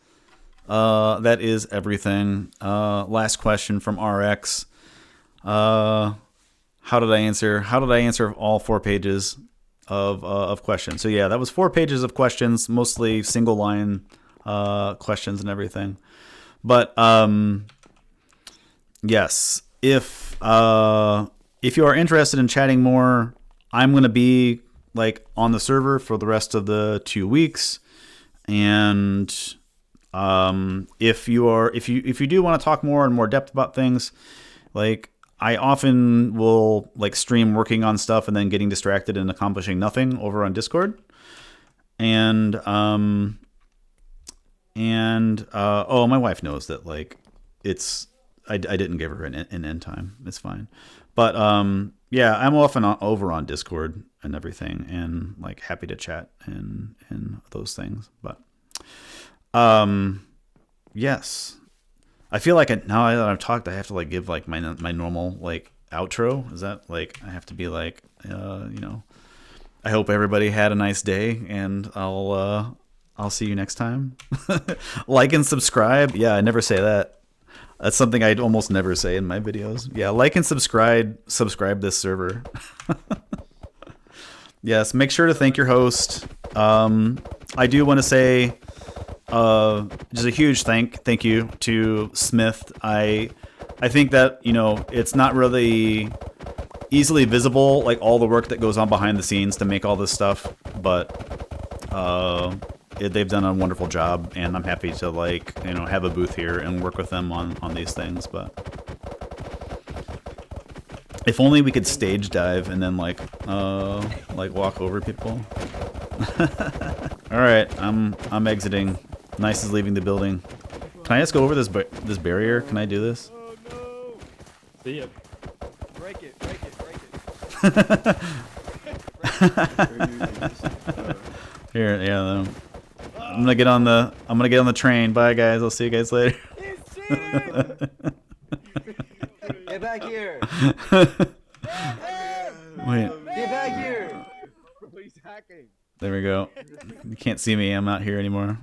everything. Last question from RX. How did I answer all 4 pages of questions? So yeah, that was 4 pages of questions, mostly single line questions and everything. But yes, if you are interested in chatting more, I'm going to be like on the server for the rest of the 2 weeks. And if you do want to talk more and more depth about things, like I often will like stream working on stuff and then getting distracted and accomplishing nothing over on Discord. And my wife knows that like I didn't give her an end time. It's fine. But yeah, I'm often over on Discord and everything, and like happy to chat and those things. But yes, I feel like now that I've talked, I have to like give like my normal like outro. Is that like I have to be like I hope everybody had a nice day, and I'll see you next time. Like and subscribe. Yeah, I never say that. That's something I'd almost never say in my videos. Yeah, like and subscribe this server. Yes, make sure to thank your host. I do want to say just a huge thank you to Smith. I think that, it's not really easily visible, like all the work that goes on behind the scenes to make all this stuff, but they've done a wonderful job, and I'm happy to have a booth here and work with them on these things. But if only we could stage dive and then like walk over people. All right, I'm exiting. Gneiss is leaving the building. Can I just go over this barrier? Can I do this? Oh no! See ya. Break it. Here, yeah. I'm gonna get on the train. Bye, guys. I'll see you guys later. back here! Wait, Get back here! He's hacking. there we go. You can't see me. I'm not here anymore.